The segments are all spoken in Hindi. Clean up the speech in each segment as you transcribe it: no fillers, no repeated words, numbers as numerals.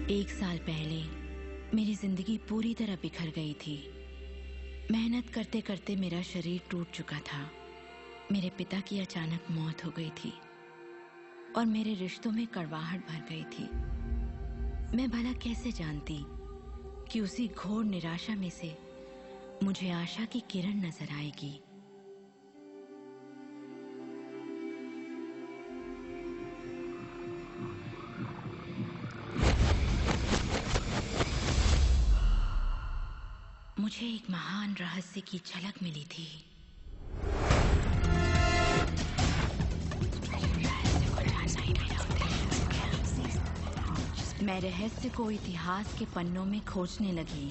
1 साल पहले मेरी जिंदगी पूरी तरह बिखर गई थी। मेहनत करते करते मेरा शरीर टूट चुका था। मेरे पिता की अचानक मौत हो गई थी और मेरे रिश्तों में कड़वाहट भर गई थी। मैं भला कैसे जानती कि उसी घोर निराशा में से मुझे आशा की किरण नजर आएगी। मुझे एक महान रहस्य की झलक मिली थी। मैं रहस्य को इतिहास के पन्नों में खोजने लगी।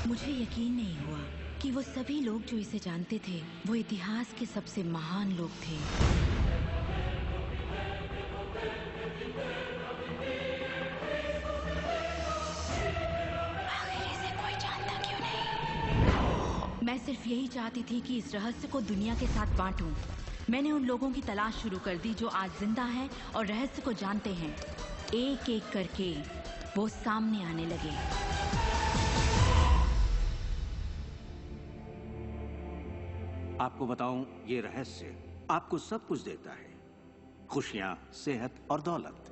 मुझे यकीन नहीं हुआ कि वो सभी लोग जो इसे जानते थे वो इतिहास के सबसे महान लोग थे। आखिर इसे कोई जानता क्यों नहीं? मैं सिर्फ यही चाहती थी कि इस रहस्य को दुनिया के साथ बांटूं। मैंने उन लोगों की तलाश शुरू कर दी जो आज जिंदा हैं और रहस्य को जानते हैं। एक एक करके वो सामने आने लगे। आपको बताऊं, ये रहस्य आपको सब कुछ देता है, खुशियां, सेहत और दौलत।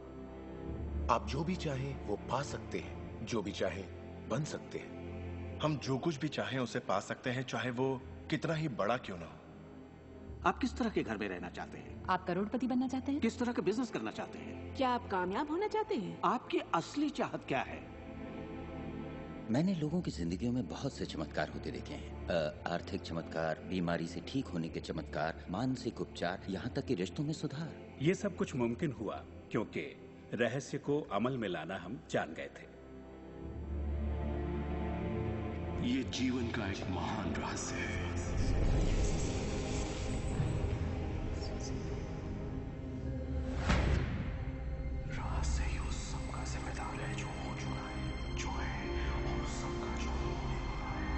आप जो भी चाहें वो पा सकते हैं, जो भी चाहें बन सकते हैं। हम जो कुछ भी चाहें उसे पा सकते हैं, चाहे वो कितना ही बड़ा क्यों ना हो। आप किस तरह के घर में रहना चाहते हैं? आप करोड़पति बनना चाहते हैं? किस तरह का बिजनेस करना चाहते हैं? क्या आप कामयाब होना चाहते हैं? आपकी असली चाहत क्या है? मैंने लोगों की जिंदगियों में बहुत से चमत्कार होते देखे हैं। आर्थिक चमत्कार, बीमारी से ठीक होने के चमत्कार, मानसिक उपचार, यहाँ तक कि रिश्तों में सुधार। ये सब कुछ मुमकिन हुआ क्योंकि रहस्य को अमल में लाना हम जान गए थे। ये जीवन का एक महान रहस्य है। रहस्य ही उस सब का जिम्मेदार है जो हो चुका है, जो है, और उस सब का जो होने वाला है।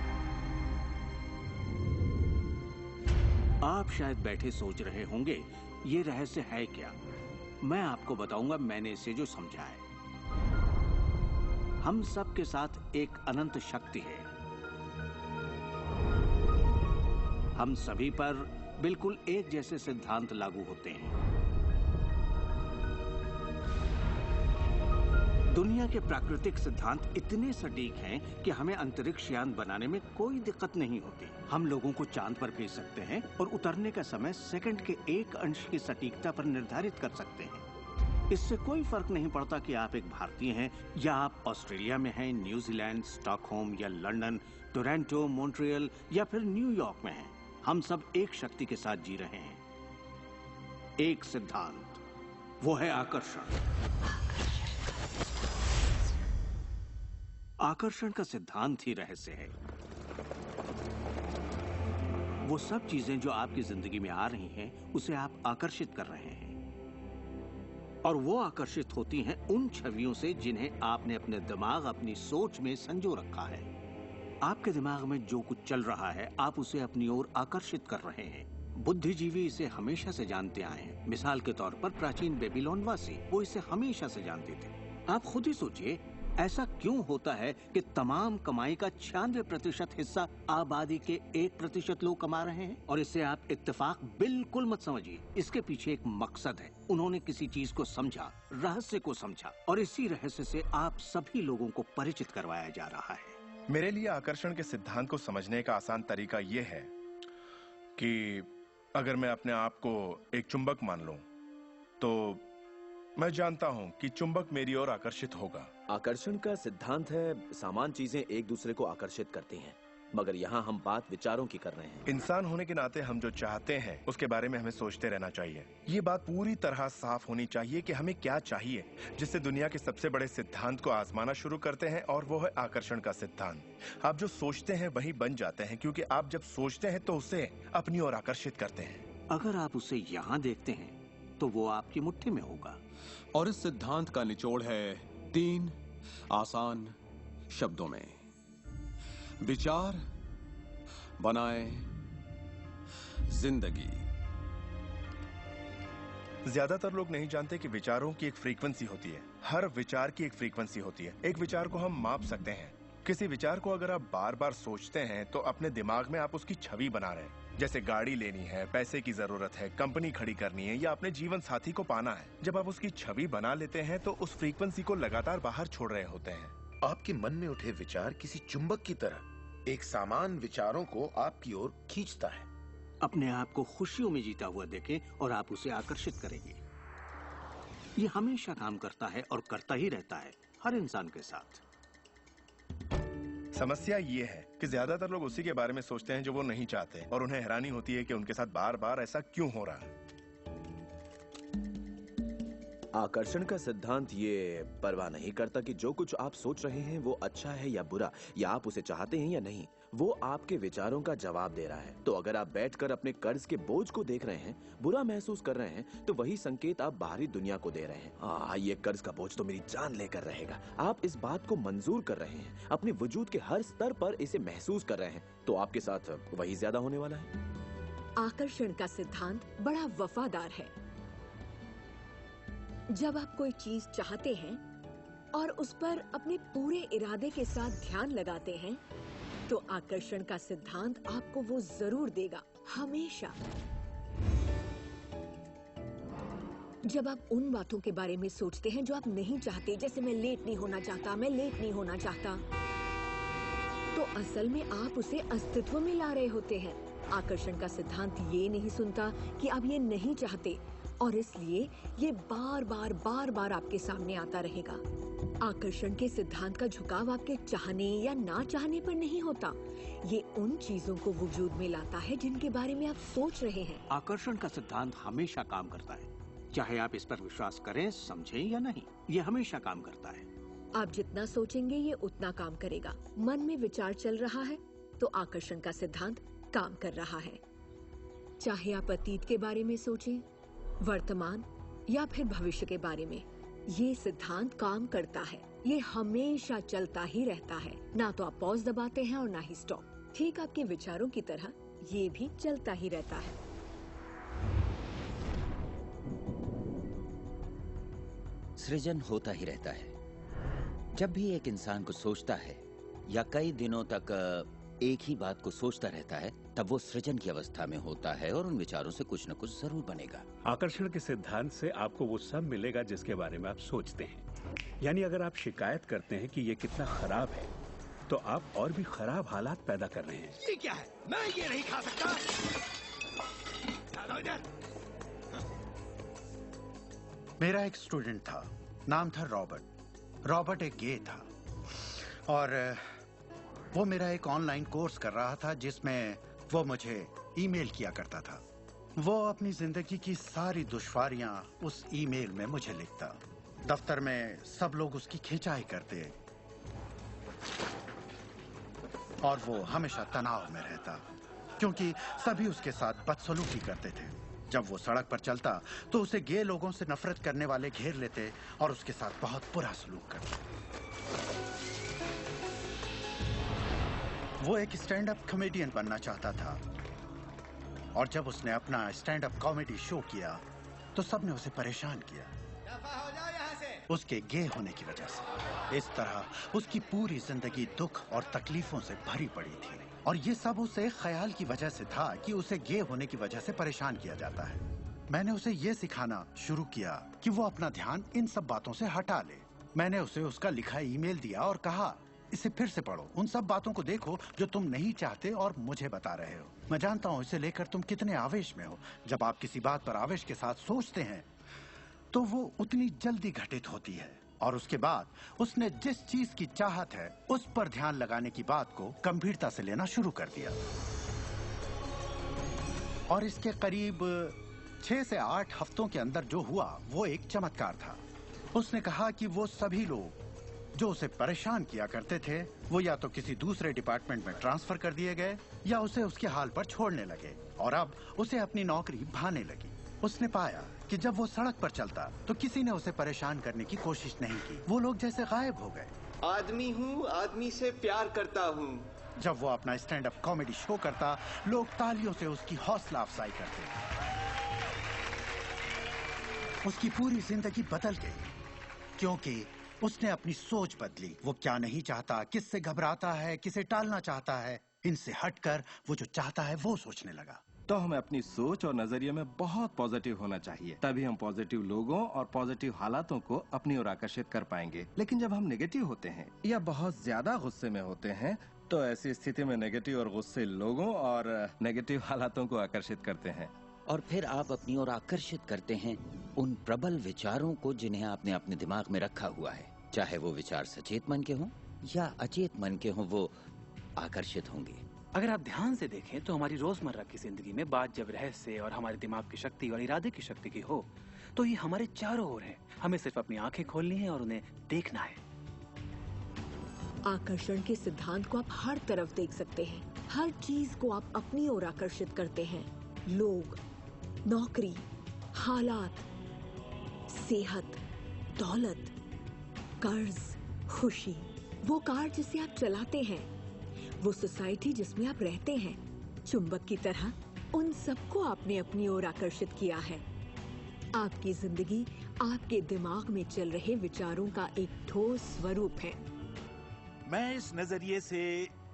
आप शायद बैठे सोच रहे होंगे, ये रहस्य है क्या? मैं आपको बताऊंगा मैंने इसे जो समझा है। हम सब के साथ एक अनंत शक्ति है। हम सभी पर बिल्कुल एक जैसे सिद्धांत लागू होते हैं। दुनिया के प्राकृतिक सिद्धांत इतने सटीक हैं कि हमें अंतरिक्ष यान बनाने में कोई दिक्कत नहीं होती। हम लोगों को चांद पर भेज सकते हैं और उतरने का समय सेकंड के 1 अंश की सटीकता पर निर्धारित कर सकते हैं। इससे कोई फर्क नहीं पड़ता कि आप एक भारतीय हैं या आप ऑस्ट्रेलिया में हैं, न्यूजीलैंड, स्टॉकहोम या लंदन, टोरंटो, मॉन्ट्रियल या फिर न्यूयॉर्क में हैं। हम सब एक शक्ति के साथ जी रहे हैं, एक सिद्धांत, वो है आकर्षण। आकर्षण का सिद्धांत ही रहस्य है। वो सब चीजें जो आपकी जिंदगी में आ रही हैं, उसे आप आकर्षित कर रहे हैं, और वो आकर्षित होती हैं उन छवियों से जिन्हें आपने अपने दिमाग, अपनी सोच में संजो रखा है। आपके दिमाग में जो कुछ चल रहा है, आप उसे अपनी ओर आकर्षित कर रहे हैं। बुद्धिजीवी इसे हमेशा से जानते आए हैं। मिसाल के तौर पर प्राचीन बेबीलोन वासी, वो इसे हमेशा से जानते थे। आप खुद ही सोचिए, ऐसा क्यों होता है कि तमाम कमाई का 96% हिस्सा आबादी के 1% लोग कमा रहे हैं? और इससे आप इत्तेफाक बिल्कुल मत समझिए। इसके पीछे एक मकसद है। उन्होंने किसी चीज को समझा, रहस्य को समझा, और इसी रहस्य से आप सभी लोगों को परिचित करवाया जा रहा है। मेरे लिए आकर्षण के सिद्धांत को समझने का आसान तरीका यह है कि अगर मैं अपने आप को एक चुंबक मान लूं, तो मैं जानता हूं कि चुंबक मेरी ओर आकर्षित होगा। आकर्षण का सिद्धांत है समान चीजें एक दूसरे को आकर्षित करती हैं, मगर यहाँ हम बात विचारों की कर रहे हैं। इंसान होने के नाते हम जो चाहते हैं उसके बारे में हमें सोचते रहना चाहिए। ये बात पूरी तरह साफ होनी चाहिए कि हमें क्या चाहिए, जिससे दुनिया के सबसे बड़े सिद्धांत को आजमाना शुरू करते हैं, और वो है आकर्षण का सिद्धांत। आप जो सोचते हैं वही बन जाते हैं, क्योंकि आप जब सोचते हैं तो उसे अपनी ओर आकर्षित करते हैं। अगर आप उसे यहाँ देखते हैं तो वो आपकी मुट्ठी में होगा। और इस सिद्धांत का निचोड़ है 3 आसान शब्दों में: विचार बनाए जिंदगी। ज्यादातर लोग नहीं जानते कि विचारों की एक फ्रीक्वेंसी होती है। हर विचार की एक फ्रीक्वेंसी होती है। एक विचार को हम माप सकते हैं। किसी विचार को अगर आप बार बार सोचते हैं तो अपने दिमाग में आप उसकी छवि बना रहे हैं। जैसे गाड़ी लेनी है, पैसे की जरूरत है, कंपनी खड़ी करनी है, या अपने जीवन साथी को पाना है। जब आप उसकी छवि बना लेते हैं तो उस फ्रीक्वेंसी को लगातार बाहर छोड़ रहे होते हैं। आपके मन में उठे विचार किसी चुंबक की तरह एक सामान विचारों को आपकी ओर खींचता है। अपने आप को खुशियों में जीता हुआ देखें और आप उसे आकर्षित करेंगे। ये हमेशा काम करता है और करता ही रहता है, हर इंसान के साथ। समस्या ये है कि ज्यादातर लोग उसी के बारे में सोचते हैं जो वो नहीं चाहते, और उन्हें हैरानी होती है कि उनके साथ बार बार ऐसा क्यों हो रहा है। आकर्षण का सिद्धांत ये परवाह नहीं करता कि जो कुछ आप सोच रहे हैं वो अच्छा है या बुरा, या आप उसे चाहते हैं या नहीं। वो आपके विचारों का जवाब दे रहा है। तो अगर आप बैठकर अपने कर्ज के बोझ को देख रहे हैं, बुरा महसूस कर रहे हैं, तो वही संकेत आप बाहरी दुनिया को दे रहे हैं। ये कर्ज का बोझ तो मेरी जान लेकर रहेगा। आप इस बात को मंजूर कर रहे हैं, अपने वजूद के हर स्तर पर इसे महसूस कर रहे हैं, तो आपके साथ वही ज्यादा होने वाला है। आकर्षण का सिद्धांत बड़ा वफादार है। जब आप कोई चीज चाहते हैं और उस पर अपने पूरे इरादे के साथ ध्यान लगाते हैं, तो आकर्षण का सिद्धांत आपको वो जरूर देगा, हमेशा। जब आप उन बातों के बारे में सोचते हैं जो आप नहीं चाहते, जैसे मैं लेट नहीं होना चाहता, मैं लेट नहीं होना चाहता, तो असल में आप उसे अस्तित्व में ला रहे होते हैं। आकर्षण का सिद्धांत ये नहीं सुनता कि आप ये नहीं चाहते, और इसलिए ये बार बार आपके सामने आता रहेगा। आकर्षण के सिद्धांत का झुकाव आपके चाहने या ना चाहने पर नहीं होता। ये उन चीजों को वजूद में लाता है जिनके बारे में आप सोच रहे हैं। आकर्षण का सिद्धांत हमेशा काम करता है, चाहे आप इस पर विश्वास करें, समझें या नहीं। ये हमेशा काम करता है। आप जितना सोचेंगे ये उतना काम करेगा। मन में विचार चल रहा है तो आकर्षण का सिद्धांत काम कर रहा है। चाहे आप अतीत के बारे में सोचें, वर्तमान या फिर भविष्य के बारे में, ये सिद्धांत काम करता है। ये हमेशा चलता ही रहता है। ना तो आप पॉज दबाते हैं और ना ही स्टॉप। ठीक आपके विचारों की तरह ये भी चलता ही रहता है। सृजन होता ही रहता है। जब भी एक इंसान को सोचता है या कई दिनों तक एक ही बात को सोचता रहता है, तब वो सृजन की अवस्था में होता है और उन विचारों से कुछ न कुछ जरूर बनेगा। आकर्षण के सिद्धांत से आपको वो सब मिलेगा जिसके बारे में आप सोचते हैं। यानी अगर आप शिकायत करते हैं कि ये कितना खराब है, तो आप और भी खराब हालात पैदा कर रहे हैं। ये क्या है? मैं ये नहीं खा सकता। मेरा एक स्टूडेंट था, नाम था रॉबर्ट। रॉबर्ट एक गे था और वो मेरा एक ऑनलाइन कोर्स कर रहा था जिसमें वो मुझे ईमेल किया करता था। वो अपनी जिंदगी की सारी दुश्वारियां उस ईमेल में मुझे लिखता। दफ्तर में सब लोग उसकी खिंचाई करते और वो हमेशा तनाव में रहता क्योंकि सभी उसके साथ बदसलूकी करते थे। जब वो सड़क पर चलता तो उसे गे लोगों से नफरत करने वाले घेर लेते और उसके साथ बहुत बुरा सलूक करते। वो एक स्टैंड अप कॉमेडियन बनना चाहता था और जब उसने अपना स्टैंड अप कॉमेडी शो किया तो सबने उसे परेशान किया। दफा हो जाओ यहाँ से। उसके गे होने की वजह से। इस तरह उसकी पूरी जिंदगी दुख और तकलीफों से भरी पड़ी थी, और ये सब उसे ख्याल की वजह से था कि उसे गे होने की वजह से परेशान किया जाता है। मैंने उसे ये सिखाना शुरू किया कि वो अपना ध्यान इन सब बातों से हटा ले। मैंने उसे उसका लिखा ईमेल दिया और कहा, इसे फिर से पढ़ो, उन सब बातों को देखो जो तुम नहीं चाहते और मुझे बता रहे हो। मैं जानता हूँ इसे लेकर तुम कितने आवेश में हो। जब आप किसी बात पर आवेश के साथ सोचते हैं तो वो उतनी जल्दी घटित होती है। और उसके बाद उसने जिस चीज की चाहत है उस पर ध्यान लगाने की बात को गंभीरता से लेना शुरू कर दिया। और इसके करीब 6 से 8 हफ्तों के अंदर जो हुआ वो एक चमत्कार था। उसने कहा कि वो सभी लोग जो उसे परेशान किया करते थे वो या तो किसी दूसरे डिपार्टमेंट में ट्रांसफर कर दिए गए या उसे उसके हाल पर छोड़ने लगे, और अब उसे अपनी नौकरी भाने लगी। उसने पाया कि जब वो सड़क पर चलता तो किसी ने उसे परेशान करने की कोशिश नहीं की। वो लोग जैसे गायब हो गए। आदमी हूँ, आदमी से प्यार करता हूँ। जब वो अपना स्टैंड अप कॉमेडी शो करता, लोग तालियों से उसकी हौसला अफजाई करते। उसकी पूरी जिंदगी बदल गई क्योंकि उसने अपनी सोच बदली। वो क्या नहीं चाहता, किससे घबराता है, किसे टालना चाहता है, इनसे हटकर वो जो चाहता है वो सोचने लगा। तो हमें अपनी सोच और नजरिए में बहुत पॉजिटिव होना चाहिए, तभी हम पॉजिटिव लोगों और पॉजिटिव हालातों को अपनी ओर आकर्षित कर पाएंगे। लेकिन जब हम नेगेटिव होते हैं या बहुत ज्यादा गुस्से में होते हैं तो ऐसी स्थिति में नेगेटिव और गुस्से लोगों और नेगेटिव हालातों को आकर्षित करते हैं, और फिर आप अपनी ओर आकर्षित करते हैं उन प्रबल विचारों को जिन्हें आपने अपने दिमाग में रखा हुआ है। चाहे वो विचार सचेत मन के हों या अचेत मन के हों, वो आकर्षित होंगे। अगर आप ध्यान से देखें तो हमारी रोजमर्रा की जिंदगी में बात जब रहस्य और हमारे दिमाग की शक्ति और इरादे की शक्ति की हो तो ये हमारे चारों ओर है। हमें सिर्फ अपनी आंखें खोलनी है और उन्हें देखना है। आकर्षण के सिद्धांत को आप हर तरफ देख सकते हैं। हर चीज को आप अपनी ओर आकर्षित करते हैं। लोग, नौकरी, हालात, सेहत, दौलत, कर्ज, खुशी, वो कार जिसे आप चलाते हैं, वो सोसाइटी जिसमें आप रहते हैं, चुंबक की तरह उन सबको आपने अपनी ओर आकर्षित किया है। आपकी जिंदगी आपके दिमाग में चल रहे विचारों का एक ठोस स्वरूप है। मैं इस नजरिए से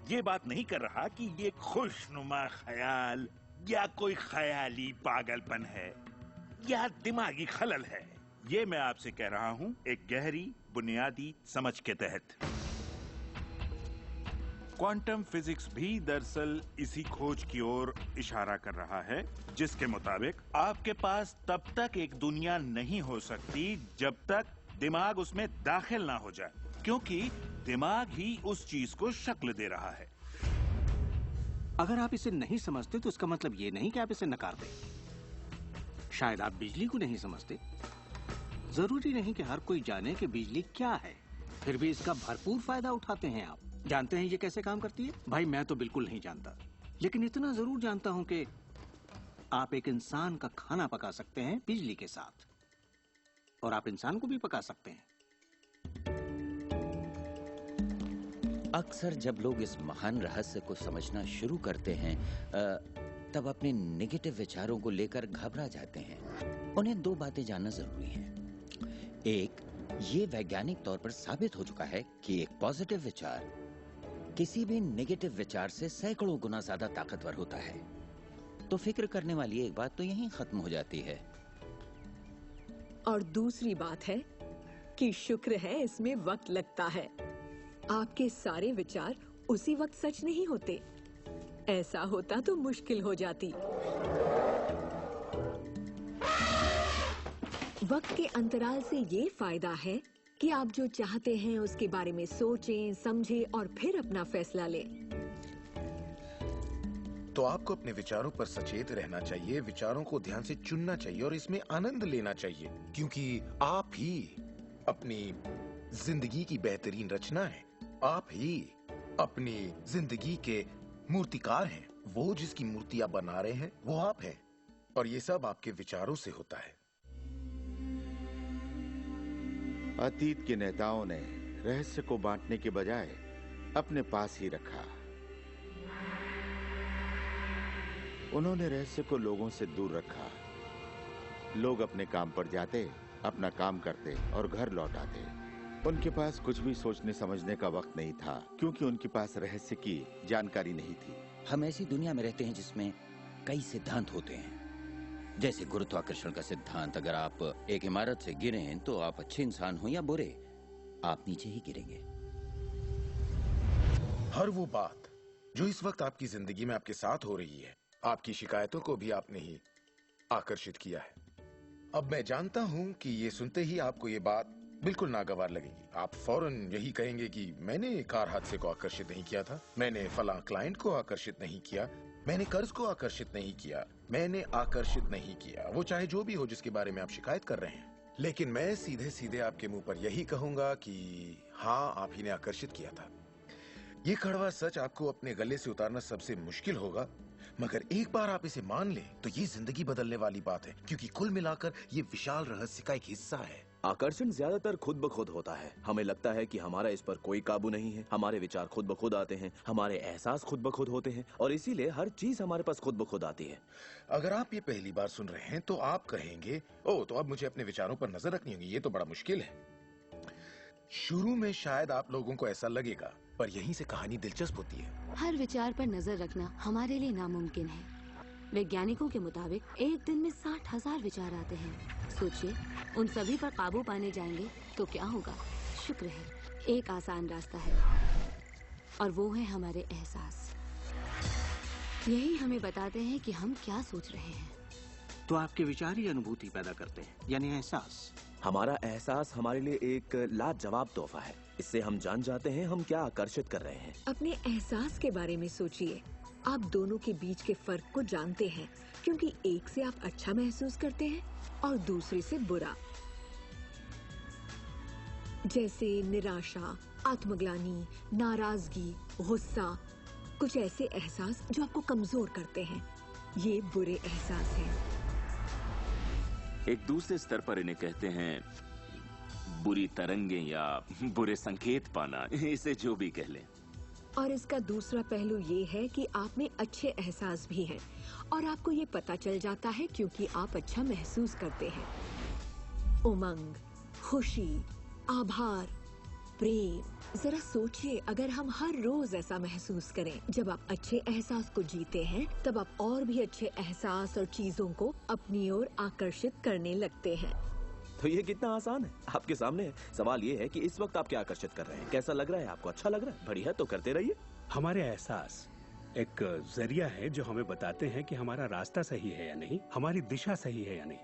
ये बात नहीं कर रहा कि ये खुशनुमा ख्याल या कोई ख्याली पागलपन है या दिमागी खलल है। ये मैं आपसे कह रहा हूँ एक गहरी बुनियादी समझ के तहत। क्वांटम फिजिक्स भी दरअसल इसी खोज की ओर इशारा कर रहा है जिसके मुताबिक आपके पास तब तक एक दुनिया नहीं हो सकती जब तक दिमाग उसमें दाखिल ना हो जाए, क्योंकि दिमाग ही उस चीज को शक्ल दे रहा है। अगर आप इसे नहीं समझते तो इसका मतलब ये नहीं कि आप इसे नकार दें। शायद आप बिजली को नहीं समझते। जरूरी नहीं कि हर कोई जाने कि बिजली क्या है, फिर भी इसका भरपूर फायदा उठाते हैं आप। जानते हैं ये कैसे काम करती है? भाई मैं तो बिल्कुल नहीं जानता, लेकिन इतना जरूर जानता हूं कि आप एक इंसान का खाना पका सकते हैं बिजली के साथ, और आप इंसान को भी पका सकते हैं। अक्सर जब लोग इस महान रहस्य को समझना शुरू करते हैं तब अपने नेगेटिव विचारों को लेकर घबरा जाते हैं। उन्हें दो बातें जानना जरूरी हैं। एक, ये वैज्ञानिक तौर पर साबित हो चुका है कि एक पॉजिटिव विचार किसी भी नेगेटिव विचार से सैकड़ों गुना ज्यादा ताकतवर होता है। तो फिक्र करने वाली एक बात तो यहीं खत्म हो जाती है। और दूसरी बात है कि शुक्र है इसमें वक्त लगता है। आपके सारे विचार उसी वक्त सच नहीं होते। ऐसा होता तो मुश्किल हो जाती। वक्त के अंतराल से ये फायदा है कि आप जो चाहते हैं उसके बारे में सोचें, समझें और फिर अपना फैसला लें। तो आपको अपने विचारों पर सचेत रहना चाहिए, विचारों को ध्यान से चुनना चाहिए और इसमें आनंद लेना चाहिए, क्योंकि आप ही अपनी जिंदगी की बेहतरीन रचना है। आप ही अपनी जिंदगी के मूर्तिकार हैं। वो जिसकी मूर्तियां बना रहे हैं वो आप हैं, और ये सब आपके विचारों से होता है। अतीत के नेताओं ने रहस्य को बांटने के बजाय अपने पास ही रखा। उन्होंने रहस्य को लोगों से दूर रखा। लोग अपने काम पर जाते अपना काम करते और घर लौट आते। उनके पास कुछ भी सोचने समझने का वक्त नहीं था, क्योंकि उनके पास रहस्य की जानकारी नहीं थी। हम ऐसी दुनिया में रहते हैं जिसमें कई सिद्धांत होते हैं, जैसे गुरुत्वाकर्षण का सिद्धांत। अगर आप एक इमारत से गिरें तो आप अच्छे इंसान हो या बुरे, आप नीचे ही गिरेंगे। हर वो बात जो इस वक्त आपकी जिंदगी में आपके साथ हो रही है, आपकी शिकायतों को भी आपने ही आकर्षित किया है। अब मैं जानता हूं कि ये सुनते ही आपको ये बात बिल्कुल नागवार लगेगी। आप फौरन यही कहेंगे कि मैंने कार हादसे को आकर्षित नहीं किया था, मैंने फलां क्लाइंट को आकर्षित नहीं किया, मैंने कर्ज को आकर्षित नहीं किया, मैंने आकर्षित नहीं किया, वो चाहे जो भी हो जिसके बारे में आप शिकायत कर रहे हैं। लेकिन मैं सीधे सीधे आपके मुंह पर यही कहूंगा कि हाँ, आप ही ने आकर्षित किया था। ये कड़वा सच आपको अपने गले से उतारना सबसे मुश्किल होगा, मगर एक बार आप इसे मान लें तो ये जिंदगी बदलने वाली बात है, क्योंकि कुल मिलाकर ये विशाल रहस्य का एक हिस्सा है। आकर्षण ज्यादातर खुद ब खुद होता है। हमें लगता है कि हमारा इस पर कोई काबू नहीं है। हमारे विचार खुद ब खुद आते हैं, हमारे एहसास खुद ब खुद होते हैं, और इसीलिए हर चीज हमारे पास खुद ब खुद आती है। अगर आप ये पहली बार सुन रहे हैं तो आप कहेंगे, ओह, तो अब मुझे अपने विचारों पर नजर रखनी होगी, ये तो बड़ा मुश्किल है। शुरू में शायद आप लोगों को ऐसा लगेगा, पर यहीं से कहानी दिलचस्प होती है। हर विचार पर नजर रखना हमारे लिए नामुमकिन है। वैज्ञानिकों के मुताबिक एक दिन में 60,000 विचार आते हैं। सोचिए, उन सभी पर काबू पाने जाएंगे तो क्या होगा? शुक्र है, एक आसान रास्ता है, और वो है हमारे एहसास। यही हमें बताते हैं कि हम क्या सोच रहे हैं। तो आपके विचार ही अनुभूति पैदा करते हैं, यानी एहसास। हमारा एहसास हमारे लिए एक लाजवाब तोहफा है। इससे हम जान जाते हैं हम क्या आकर्षित कर रहे हैं। अपने एहसास के बारे में सोचिए। आप दोनों के बीच के फर्क को जानते हैं, क्योंकि एक से आप अच्छा महसूस करते हैं और दूसरे से बुरा। जैसे निराशा, आत्मग्लानि, नाराजगी, गुस्सा, कुछ ऐसे एहसास जो आपको कमजोर करते हैं, ये बुरे एहसास हैं। एक दूसरे स्तर पर इन्हें कहते हैं बुरी तरंगें या बुरे संकेत पाना, इसे जो भी कह लें। और इसका दूसरा पहलू ये है कि आप में अच्छे एहसास भी हैं, और आपको ये पता चल जाता है क्योंकि आप अच्छा महसूस करते हैं। उमंग, खुशी, आभार, प्रेम। जरा सोचिए, अगर हम हर रोज ऐसा महसूस करें। जब आप अच्छे एहसास को जीते हैं, तब आप और भी अच्छे एहसास और चीजों को अपनी ओर आकर्षित करने लगते हैं। तो ये कितना आसान है, आपके सामने है। सवाल ये है कि इस वक्त आप क्या आकर्षित कर रहे हैं। कैसा लग रहा है आपको? अच्छा लग रहा है? बढ़िया, तो करते रहिए। हमारे एहसास एक जरिया है जो हमें बताते हैं कि हमारा रास्ता सही है या नहीं, हमारी दिशा सही है या नहीं।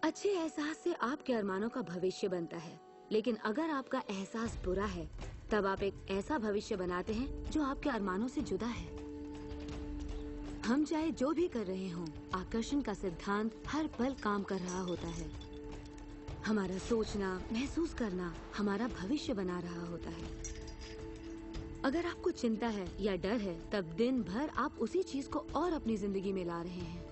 अच्छे एहसास से आपके अरमानों का भविष्य बनता है, लेकिन अगर आपका एहसास बुरा है, तब आप एक ऐसा भविष्य बनाते हैं जो आपके अरमानों से जुदा है। हम चाहे जो भी कर रहे हों, आकर्षण का सिद्धांत हर पल काम कर रहा होता है। हमारा सोचना, महसूस करना हमारा भविष्य बना रहा होता है। अगर आपको चिंता है या डर है, तब दिन भर आप उसी चीज को और अपनी जिंदगी में ला रहे हैं।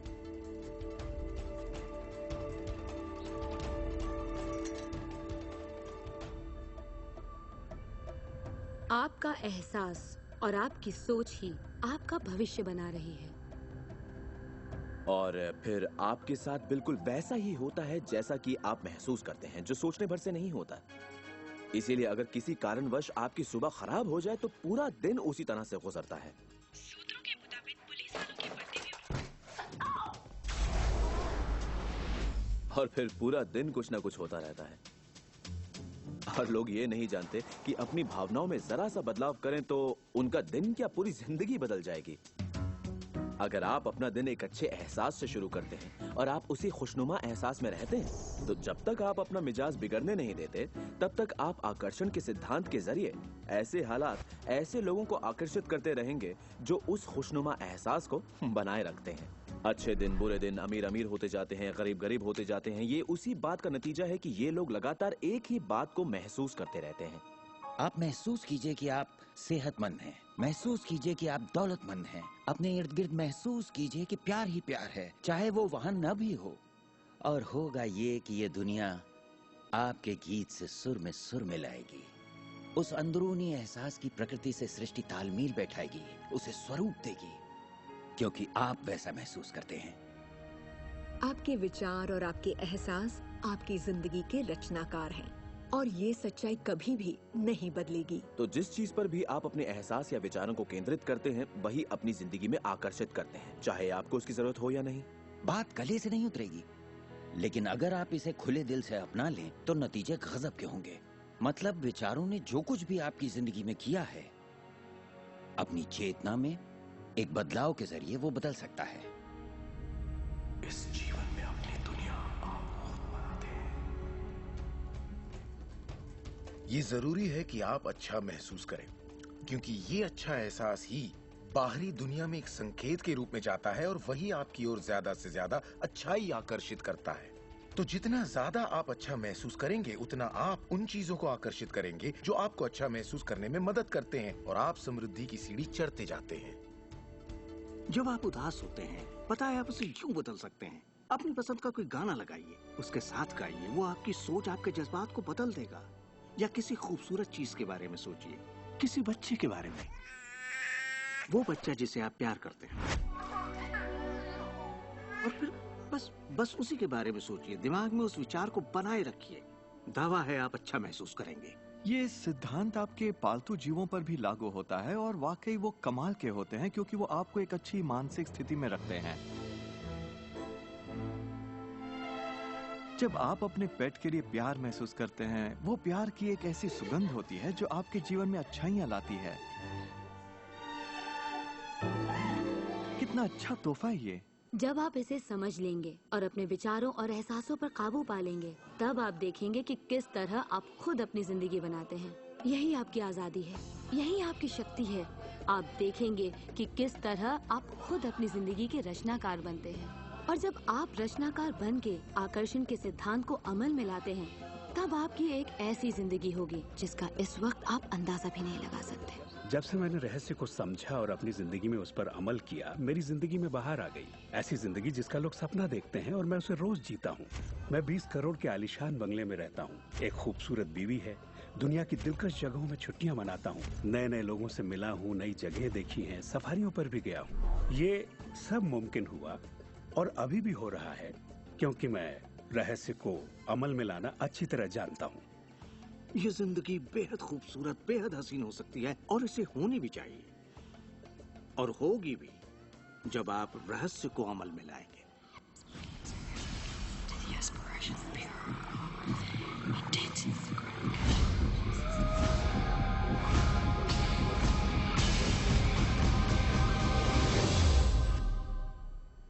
आपका एहसास और आपकी सोच ही आपका भविष्य बना रही है। और फिर आपके साथ बिल्कुल वैसा ही होता है जैसा कि आप महसूस करते हैं, जो सोचने भर से नहीं होता। इसीलिए अगर किसी कारणवश आपकी सुबह खराब हो जाए तो पूरा दिन उसी तरह से गुजरता है। सूत्रों के मुताबिक पुलिस वालों के वर्दी में और फिर पूरा दिन कुछ ना कुछ होता रहता है। और लोग ये नहीं जानते कि अपनी भावनाओं में जरा सा बदलाव करें तो उनका दिन क्या पूरी जिंदगी बदल जाएगी। अगर आप अपना दिन एक अच्छे एहसास से शुरू करते हैं और आप उसी खुशनुमा एहसास में रहते हैं, तो जब तक आप अपना मिजाज बिगड़ने नहीं देते, तब तक आप आकर्षण के सिद्धांत के जरिए ऐसे हालात, ऐसे लोगों को आकर्षित करते रहेंगे जो उस खुशनुमा एहसास को बनाए रखते हैं। अच्छे दिन, बुरे दिन, अमीर अमीर होते जाते हैं, गरीब गरीब होते जाते हैं। ये उसी बात का नतीजा है कि ये लोग लगातार एक ही बात को महसूस करते रहते हैं। आप महसूस कीजिए कि आप सेहतमंद हैं, महसूस कीजिए कि आप दौलतमंद हैं, अपने इर्द गिर्द महसूस कीजिए कि प्यार ही प्यार है, चाहे वो वहां न भी हो। और होगा ये कि ये दुनिया आपके गीत से सुर में सुर मिलाएगी। उस अंदरूनी एहसास की प्रकृति से सृष्टि तालमेल बैठाएगी, उसे स्वरूप देगी, क्योंकि आप वैसा महसूस करते हैं। आपके विचार और आपके एहसास आपकी जिंदगी के रचनाकार हैं और ये सच्चाई कभी भी नहीं बदलेगी। तो जिस चीज पर भी आप अपने एहसास या विचारों को केंद्रित करते हैं वही अपनी जिंदगी में आकर्षित करते हैं, चाहे आपको उसकी जरूरत हो या नहीं। बात गले से नहीं उतरेगी, लेकिन अगर आप इसे खुले दिल से अपना लें तो नतीजे गजब के होंगे। मतलब विचारों ने जो कुछ भी आपकी जिंदगी में किया है, अपनी चेतना में एक बदलाव के जरिए वो बदल सकता है। इस जीवन में अपनी दुनिया आप खुद बनाते हैं। ये जरूरी है कि आप अच्छा महसूस करें, क्योंकि ये अच्छा एहसास ही बाहरी दुनिया में एक संकेत के रूप में जाता है और वही आपकी ओर ज्यादा से ज्यादा अच्छाई आकर्षित करता है। तो जितना ज्यादा आप अच्छा महसूस करेंगे उतना आप उन चीजों को आकर्षित करेंगे जो आपको अच्छा महसूस करने में मदद करते हैं और आप समृद्धि की सीढ़ी चढ़ते जाते हैं। जब आप उदास होते हैं, पता है आप उसे यूं बदल सकते हैं। अपनी पसंद का कोई गाना लगाइए, उसके साथ गाइए, वो आपकी सोच, आपके जज्बात को बदल देगा। या किसी खूबसूरत चीज के बारे में सोचिए, किसी बच्चे के बारे में, वो बच्चा जिसे आप प्यार करते हैं, और फिर बस उसी के बारे में सोचिए। दिमाग में उस विचार को बनाए रखिए। दावा है आप अच्छा महसूस करेंगे। ये सिद्धांत आपके पालतू जीवों पर भी लागू होता है और वाकई वो कमाल के होते हैं, क्योंकि वो आपको एक अच्छी मानसिक स्थिति में रखते हैं। जब आप अपने पेट के लिए प्यार महसूस करते हैं, वो प्यार की एक ऐसी सुगंध होती है जो आपके जीवन में अच्छाइयाँ लाती है। कितना अच्छा तोहफा है ये। जब आप इसे समझ लेंगे और अपने विचारों और एहसासों पर काबू पा लेंगे, तब आप देखेंगे कि किस तरह आप खुद अपनी जिंदगी बनाते हैं। यही आपकी आजादी है, यही आपकी शक्ति है। आप देखेंगे कि किस तरह आप खुद अपनी जिंदगी के रचनाकार बनते हैं। और जब आप रचनाकार बन के आकर्षण के सिद्धांत को अमल में लाते हैं, तब आपकी एक ऐसी जिंदगी होगी जिसका इस वक्त आप अंदाजा भी नहीं लगा सकते। जब से मैंने रहस्य को समझा और अपनी जिंदगी में उस पर अमल किया, मेरी जिंदगी में बाहर आ गई ऐसी जिंदगी जिसका लोग सपना देखते हैं और मैं उसे रोज जीता हूँ। मैं 20 करोड़ के आलीशान बंगले में रहता हूँ, एक खूबसूरत बीवी है, दुनिया की दिलकश जगहों में छुट्टियां मनाता हूँ, नए नए लोगों से मिला हूँ, नई जगह देखी हैं, सफारियों पर भी गया हूँ। ये सब मुमकिन हुआ और अभी भी हो रहा है क्योंकि मैं रहस्य को अमल में लाना अच्छी तरह जानता हूँ। ये जिंदगी बेहद खूबसूरत, बेहद हसीन हो सकती है और इसे होनी भी चाहिए, और होगी भी जब आप रहस्य को अमल में लाएंगे।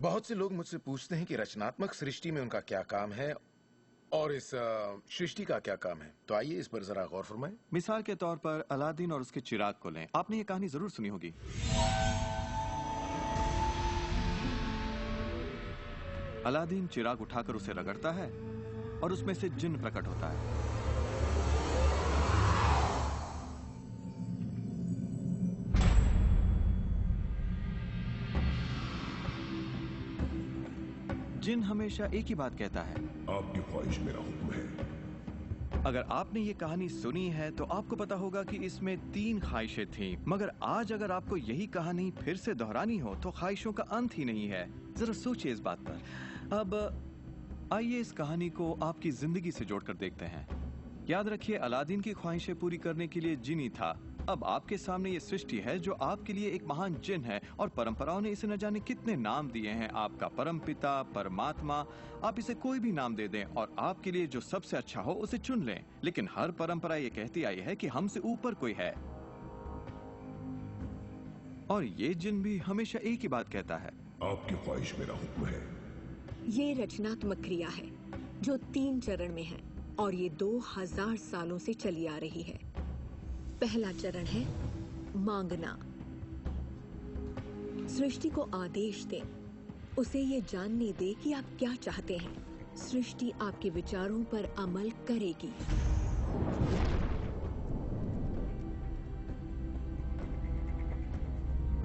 बहुत से लोग मुझसे पूछते हैं कि रचनात्मक सृष्टि में उनका क्या काम है और इस सृष्टि का क्या काम है। तो आइए इस पर जरा गौर फरमाएं। मिसाल के तौर पर अलादीन और उसके चिराग को लें। आपने ये कहानी जरूर सुनी होगी। अलादीन चिराग उठाकर उसे रगड़ता है और उसमें से जिन्न प्रकट होता है। जिन हमेशा एक ही बात कहता है, आपकी ख्वाहिश मेरा हुक्म है। अगर आपने ये कहानी सुनी है तो आपको पता होगा कि इसमें 3 ख्वाहिशें थीं, मगर आज अगर आपको यही कहानी फिर से दोहरानी हो तो ख्वाहिशों का अंत ही नहीं है। जरा सोचिए इस बात पर। अब आइए इस कहानी को आपकी जिंदगी से जोड़कर देखते हैं। याद रखिए, अलादीन की ख्वाहिशें पूरी करने के लिए जिनी था। अब आपके सामने ये सृष्टि है जो आपके लिए एक महान जिन है और परंपराओं ने इसे न जाने कितने नाम दिए हैं। आपका परमपिता, परमात्मा, आप इसे कोई भी नाम दे दें और आपके लिए जो सबसे अच्छा हो उसे चुन लें। लेकिन हर परंपरा ये कहती आई है कि हमसे ऊपर कोई है, और ये जिन भी हमेशा एक ही बात कहता है, आपकी ख्वाहिश मेरा हुक्म है। ये रचनात्मक क्रिया है जो 3 चरण में है और ये 2000 सालों से चली आ रही है। पहला चरण है मांगना। सृष्टि को आदेश दें, उसे ये जानने दे कि आप क्या चाहते हैं। सृष्टि आपके विचारों पर अमल करेगी।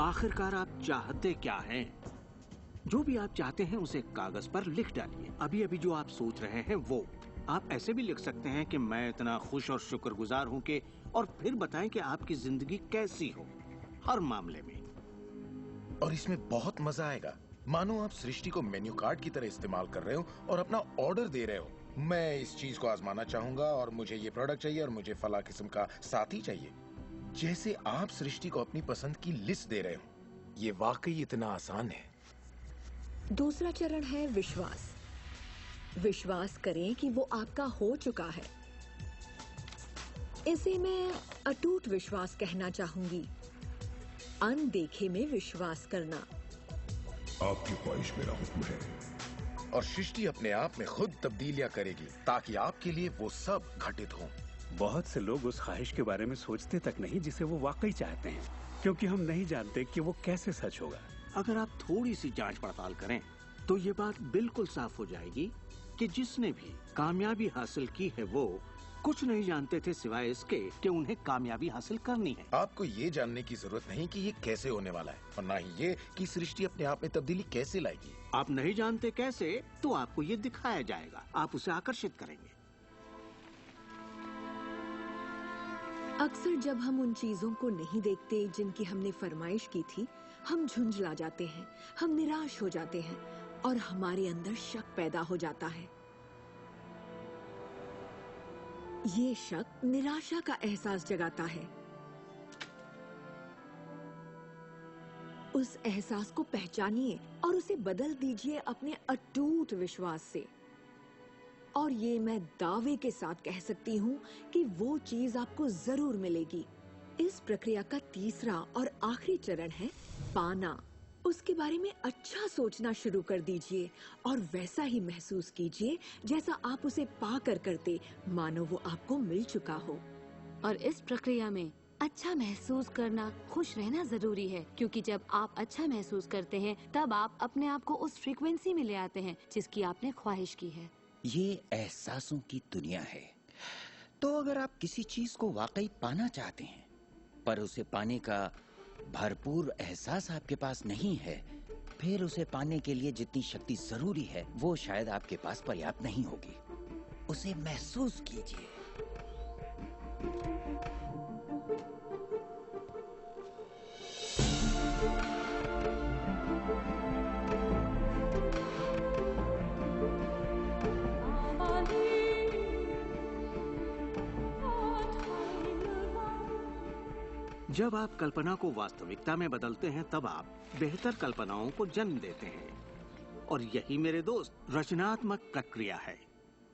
आखिरकार आप चाहते क्या हैं? जो भी आप चाहते हैं उसे कागज पर लिख डालिए। अभी अभी जो आप सोच रहे हैं वो आप ऐसे भी लिख सकते हैं कि मैं इतना खुश और शुक्रगुजार हूं कि, और फिर बताएं कि आपकी जिंदगी कैसी हो हर मामले में। और इसमें बहुत मजा आएगा। मानो आप सृष्टि को मेन्यू कार्ड की तरह इस्तेमाल कर रहे हो और अपना ऑर्डर दे रहे हो। मैं इस चीज को आजमाना चाहूंगा और मुझे ये प्रोडक्ट चाहिए और मुझे फला किस्म का साथी चाहिए। जैसे आप सृष्टि को अपनी पसंद की लिस्ट दे रहे हो। ये वाकई इतना आसान है। दूसरा चरण है विश्वास। विश्वास करें कि वो आपका हो चुका है। इसे मैं अटूट विश्वास कहना चाहूंगी। अनदेखे में विश्वास करना। आपकी ख्वाहिश मेरा हुक्म है। और सृष्टि अपने आप में खुद तब्दीलियां करेगी ताकि आपके लिए वो सब घटित हो। बहुत से लोग उस ख्वाहिश के बारे में सोचते तक नहीं जिसे वो वाकई चाहते हैं, क्योंकि हम नहीं जानते कि वो कैसे सच होगा। अगर आप थोड़ी सी जांच पड़ताल करें तो ये बात बिल्कुल साफ हो जाएगी कि जिसने भी कामयाबी हासिल की है वो कुछ नहीं जानते थे सिवाय इसके कि उन्हें कामयाबी हासिल करनी है। आपको ये जानने की जरूरत नहीं कि ये कैसे होने वाला है और ना ही ये कि सृष्टि अपने आप में तब्दीली कैसे लाएगी। आप नहीं जानते कैसे, तो आपको ये दिखाया जाएगा। आप उसे आकर्षित करेंगे। अक्सर जब हम उन चीजों को नहीं देखते जिनकी हमने फरमाइश की थी, हम झुंझला जाते हैं, हम निराश हो जाते हैं और हमारे अंदर शक पैदा हो जाता है। ये शक निराशा का एहसास जगाता है। उस एहसास को पहचानिए और उसे बदल दीजिए अपने अटूट विश्वास से। और ये मैं दावे के साथ कह सकती हूँ कि वो चीज आपको जरूर मिलेगी। इस प्रक्रिया का तीसरा और आखिरी चरण है पाना। उसके बारे में अच्छा सोचना शुरू कर दीजिए और वैसा ही महसूस कीजिए जैसा आप उसे पाकर करते, मानो वो आपको मिल चुका हो। और इस प्रक्रिया में अच्छा महसूस करना, खुश रहना जरूरी है, क्योंकि जब आप अच्छा महसूस करते हैं तब आप अपने आप को उस फ्रीक्वेंसी में ले आते हैं जिसकी आपने ख्वाहिश की है। ये एहसासों की दुनिया है। तो अगर आप किसी चीज को वाकई पाना चाहते हैं पर उसे पाने का भरपूर एहसास आपके पास नहीं है, फिर उसे पाने के लिए जितनी शक्ति जरूरी है वो शायद आपके पास पर्याप्त नहीं होगी। उसे महसूस कीजिए। जब आप कल्पना को वास्तविकता में बदलते हैं तब आप बेहतर कल्पनाओं को जन्म देते हैं। और यही मेरे दोस्त रचनात्मक प्रक्रिया है।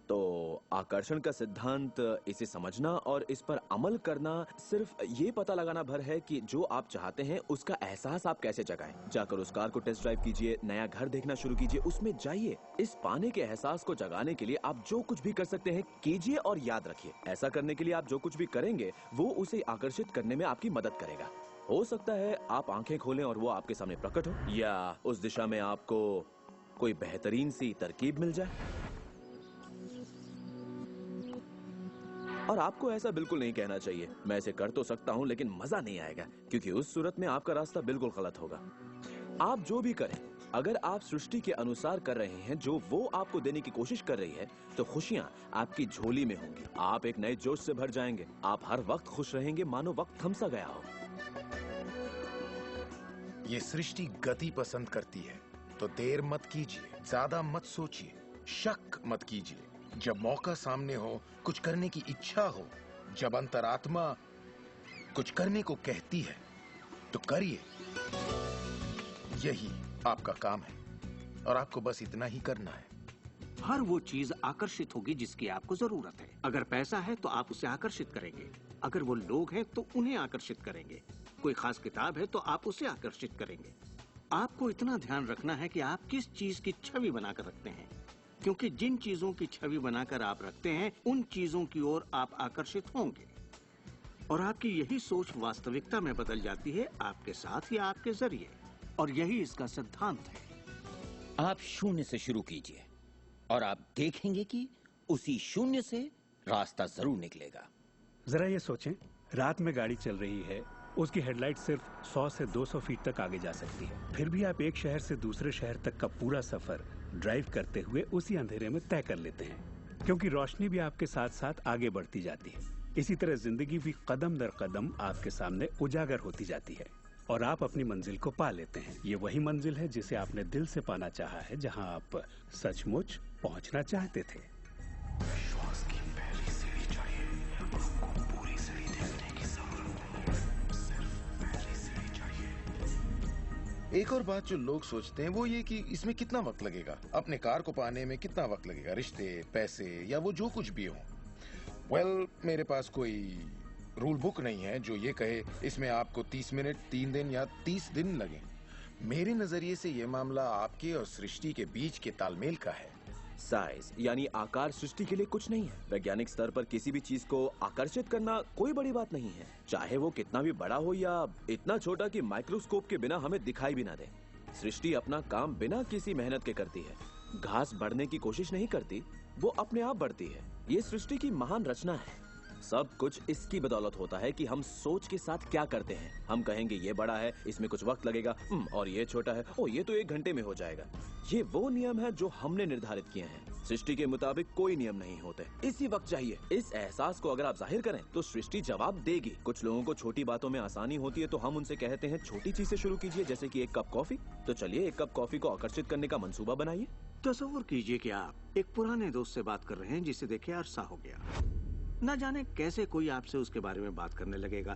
तो आकर्षण का सिद्धांत, इसे समझना और इस पर अमल करना सिर्फ ये पता लगाना भर है कि जो आप चाहते हैं उसका एहसास आप कैसे जगाएं। जाकर उस कार को टेस्ट ड्राइव कीजिए, नया घर देखना शुरू कीजिए, उसमें जाइए। इस पाने के एहसास को जगाने के लिए आप जो कुछ भी कर सकते हैं कीजिए और याद रखिए, ऐसा करने के लिए आप जो कुछ भी करेंगे वो उसे आकर्षित करने में आपकी मदद करेगा। हो सकता है आप आंखें खोलें और वो आपके सामने प्रकट हो, या उस दिशा में आपको कोई बेहतरीन सी तरकीब मिल जाए। और आपको ऐसा बिल्कुल नहीं कहना चाहिए, मैं इसे कर तो सकता हूं लेकिन मजा नहीं आएगा, क्योंकि उस सूरत में आपका रास्ता बिल्कुल गलत होगा। आप जो भी करें, अगर आप सृष्टि के अनुसार कर रहे हैं जो वो आपको देने की कोशिश कर रही है, तो खुशियां आपकी झोली में होंगी। आप एक नए जोश से भर जाएंगे। आप हर वक्त खुश रहेंगे मानो वक्त थम सा गया हो। ये सृष्टि गति पसंद करती है, तो देर मत कीजिए, ज्यादा मत सोचिए, शक मत कीजिए। जब मौका सामने हो, कुछ करने की इच्छा हो, जब अंतरात्मा कुछ करने को कहती है, तो करिए। यही आपका काम है और आपको बस इतना ही करना है। हर वो चीज आकर्षित होगी जिसकी आपको जरूरत है। अगर पैसा है तो आप उसे आकर्षित करेंगे, अगर वो लोग हैं तो उन्हें आकर्षित करेंगे, कोई खास किताब है तो आप उसे आकर्षित करेंगे। आपको इतना ध्यान रखना है कि आप किस चीज की छवि बनाकर रखते हैं, क्योंकि जिन चीजों की छवि बनाकर आप रखते हैं उन चीजों की ओर आप आकर्षित होंगे। और आपकी यही सोच वास्तविकता में बदल जाती है, आपके साथ या आपके जरिए। और यही इसका सिद्धांत है। आप शून्य से शुरू कीजिए और आप देखेंगे कि उसी शून्य से रास्ता जरूर निकलेगा। जरा ये सोचें, रात में गाड़ी चल रही है, उसकी हेडलाइट सिर्फ 100 से 200 फीट तक आगे जा सकती है, फिर भी आप एक शहर से दूसरे शहर तक का पूरा सफर ड्राइव करते हुए उसी अंधेरे में तय कर लेते हैं, क्योंकि रोशनी भी आपके साथ साथ आगे बढ़ती जाती है। इसी तरह जिंदगी भी कदम दर कदम आपके सामने उजागर होती जाती है और आप अपनी मंजिल को पा लेते हैं। ये वही मंजिल है जिसे आपने दिल से पाना चाहा है, जहां आप सचमुच पहुंचना चाहते थे। एक और बात जो लोग सोचते हैं वो ये कि इसमें कितना वक्त लगेगा, अपने कार को पाने में कितना वक्त लगेगा, रिश्ते, पैसे या वो जो कुछ भी हो। वेल, मेरे पास कोई रूल बुक नहीं है जो ये कहे इसमें आपको 30 मिनट, 3 दिन या 30 दिन लगे। मेरे नजरिए से ये मामला आपके और सृष्टि के बीच के तालमेल का है। साइज यानी आकार सृष्टि के लिए कुछ नहीं है। वैज्ञानिक स्तर पर किसी भी चीज को आकर्षित करना कोई बड़ी बात नहीं है, चाहे वो कितना भी बड़ा हो या इतना छोटा कि माइक्रोस्कोप के बिना हमें दिखाई भी ना दे। सृष्टि अपना काम बिना किसी मेहनत के करती है। घास बढ़ने की कोशिश नहीं करती, वो अपने आप बढ़ती है। ये सृष्टि की महान रचना है। सब कुछ इसकी बदौलत होता है कि हम सोच के साथ क्या करते हैं। हम कहेंगे ये बड़ा है, इसमें कुछ वक्त लगेगा, और ये छोटा है, ओ ये तो 1 घंटे में हो जाएगा। ये वो नियम है जो हमने निर्धारित किए हैं। सृष्टि के मुताबिक कोई नियम नहीं होते, इसी वक्त चाहिए। इस एहसास को अगर आप जाहिर करें तो सृष्टि जवाब देगी। कुछ लोगों को छोटी बातों में आसानी होती है तो हम उनसे कहते हैं छोटी चीज से शुरू कीजिए, जैसे कि 1 कप कॉफी। तो चलिए 1 कप कॉफी को आकर्षित करने का मंसूबा बनाइए। तस्वीर कीजिए कि आप एक पुराने दोस्त से बात कर रहे हैं जिसे देखे अरसा हो गया। न जाने कैसे कोई आपसे उसके बारे में बात करने लगेगा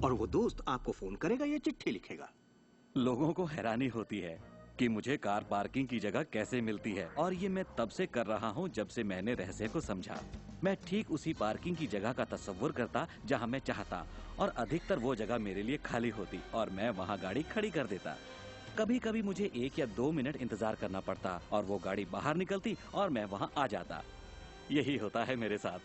और वो दोस्त आपको फोन करेगा या चिट्ठी लिखेगा। लोगों को हैरानी होती है कि मुझे कार पार्किंग की जगह कैसे मिलती है, और ये मैं तब से कर रहा हूँ जब से मैंने रहस्य को समझा। मैं ठीक उसी पार्किंग की जगह का तस्वुर करता जहाँ मैं चाहता, और अधिकतर वो जगह मेरे लिए खाली होती और मैं वहाँ गाड़ी खड़ी कर देता। कभी कभी मुझे 1 या 2 मिनट इंतजार करना पड़ता और वो गाड़ी बाहर निकलती और मैं वहाँ आ जाता। यही होता है मेरे साथ।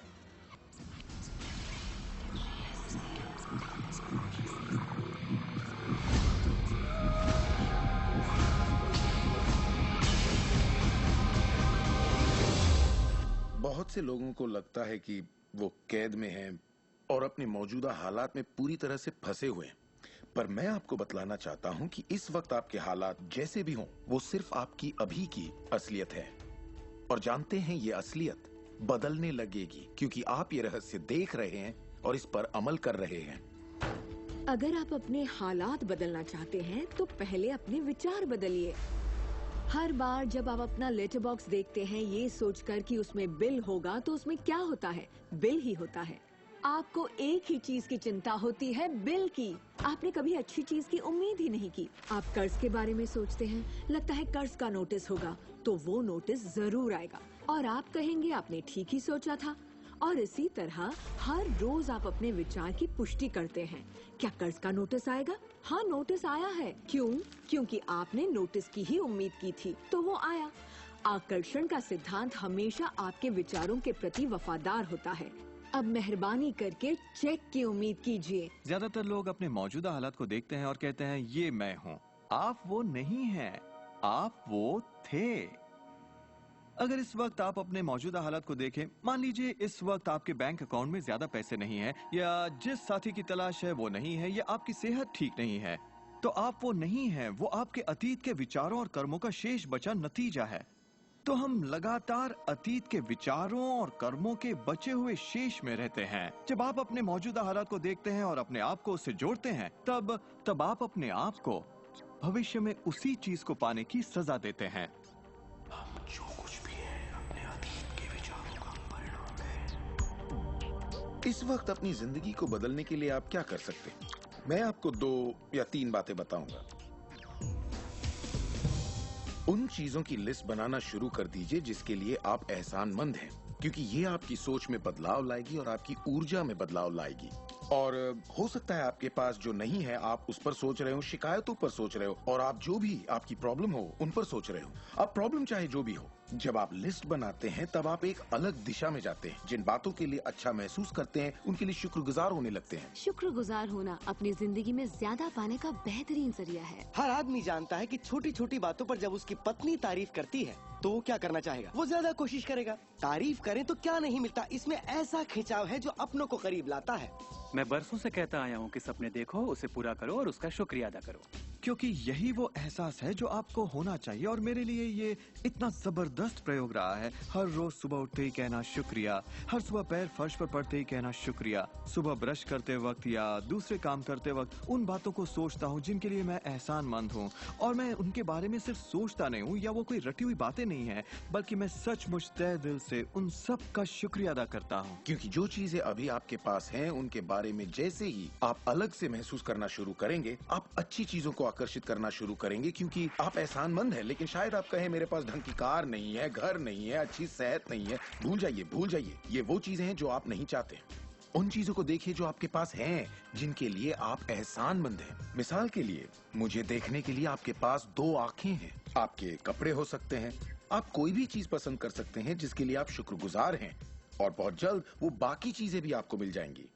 बहुत से लोगों को लगता है कि वो कैद में हैं और अपने मौजूदा हालात में पूरी तरह से फंसे हुए हैं, पर मैं आपको बतलाना चाहता हूं कि इस वक्त आपके हालात जैसे भी हों, वो सिर्फ आपकी अभी की असलियत है। और जानते हैं ये असलियत बदलने लगेगी क्योंकि आप ये रहस्य देख रहे हैं और इस पर अमल कर रहे हैं। अगर आप अपने हालात बदलना चाहते हैं तो पहले अपने विचार बदलिए। हर बार जब आप अपना लेटर बॉक्स देखते हैं ये सोचकर कि उसमें बिल होगा, तो उसमें क्या होता है? बिल ही होता है। आपको एक ही चीज की चिंता होती है, बिल की। आपने कभी अच्छी चीज की उम्मीद ही नहीं की। आप कर्ज के बारे में सोचते हैं, लगता है कर्ज का नोटिस होगा, तो वो नोटिस जरूर आएगा और आप कहेंगे आपने ठीक ही सोचा था। और इसी तरह हर रोज आप अपने विचार की पुष्टि करते हैं। क्या कर्ज का नोटिस आएगा? हाँ, नोटिस आया है। क्यों? क्योंकि आपने नोटिस की ही उम्मीद की थी, तो वो आया। आकर्षण का सिद्धांत हमेशा आपके विचारों के प्रति वफादार होता है। अब मेहरबानी करके चेक की उम्मीद कीजिए। ज्यादातर लोग अपने मौजूदा हालात को देखते हैं और कहते हैं ये मैं हूँ। आप वो नहीं हैं, आप वो थे। अगर इस वक्त आप अपने मौजूदा हालात को देखें, मान लीजिए इस वक्त आपके बैंक अकाउंट में ज्यादा पैसे नहीं हैं, या जिस साथी की तलाश है वो नहीं है, या आपकी सेहत ठीक नहीं है, तो आप वो नहीं हैं। वो आपके अतीत के विचारों और कर्मों का शेष बचा नतीजा है। तो हम लगातार अतीत के विचारों और कर्मों के बचे हुए शेष में रहते हैं। जब आप अपने मौजूदा हालात को देखते हैं और अपने आप को उससे जोड़ते हैं, तब आप अपने आप को भविष्य में उसी चीज को पाने की सजा देते हैं। हम जो कुछ भी है अपने अतीत के विचारों का परिणाम है। इस वक्त अपनी जिंदगी को बदलने के लिए आप क्या कर सकते हैं? मैं आपको 2 या 3 बातें बताऊंगा। उन चीजों की लिस्ट बनाना शुरू कर दीजिए जिसके लिए आप एहसानमंद हैं, क्योंकि ये आपकी सोच में बदलाव लाएगी और आपकी ऊर्जा में बदलाव लाएगी। और हो सकता है आपके पास जो नहीं है आप उस पर सोच रहे हो, शिकायतों पर सोच रहे हो, और आप जो भी आपकी प्रॉब्लम हो उन पर सोच रहे हो। अब प्रॉब्लम चाहे जो भी हो, जब आप लिस्ट बनाते हैं तब आप एक अलग दिशा में जाते हैं। जिन बातों के लिए अच्छा महसूस करते हैं उनके लिए शुक्रगुजार होने लगते हैं। शुक्रगुजार होना अपनी जिंदगी में ज्यादा पाने का बेहतरीन जरिया है। हर आदमी जानता है कि छोटी छोटी बातों पर जब उसकी पत्नी तारीफ करती है तो वो क्या करना चाहेगा? वो ज्यादा कोशिश करेगा। तारीफ करें तो क्या नहीं मिलता, इसमें ऐसा खिंचाव है जो अपनों को करीब लाता है। मैं बरसों से कहता आया हूँ कि सपने देखो, उसे पूरा करो और उसका शुक्रिया अदा करो, क्योंकि यही वो एहसास है जो आपको होना चाहिए। और मेरे लिए ये इतना जबरदस्त प्रयोग रहा है। हर रोज सुबह उठते ही कहना शुक्रिया, हर सुबह पैर फर्श पर पड़ते ही कहना शुक्रिया, सुबह ब्रश करते वक्त या दूसरे काम करते वक्त उन बातों को सोचता हूँ जिनके लिए मैं एहसानमंद हूँ, और मैं उनके बारे में सिर्फ सोचता नहीं हूँ या वो कोई रटी हुई बातें नहीं है, बल्कि मैं सचमुच तहे दिल से उन सब का शुक्रिया अदा करता हूँ। क्योंकि जो चीजें अभी आपके पास हैं उनके बारे में जैसे ही आप अलग से महसूस करना शुरू करेंगे, आप अच्छी चीजों को आकर्षित करना शुरू करेंगे क्योंकि आप एहसानमंद हैं। लेकिन शायद आप कहें मेरे पास ढंग की कार नहीं है, घर नहीं है, अच्छी सेहत नहीं है। भूल जाइए। ये वो चीजें हैं जो आप नहीं चाहते। उन चीजों को देखिए जो आपके पास हैं, जिनके लिए आप एहसानमंद हैं। मिसाल के लिए, मुझे देखने के लिए आपके पास 2 आंखें हैं। आपके कपड़े हो सकते हैं। आप कोई भी चीज पसंद कर सकते हैं जिसके लिए आप शुक्रगुजार हैं, और बहुत जल्द वो बाकी चीजें भी आपको मिल जाएंगी।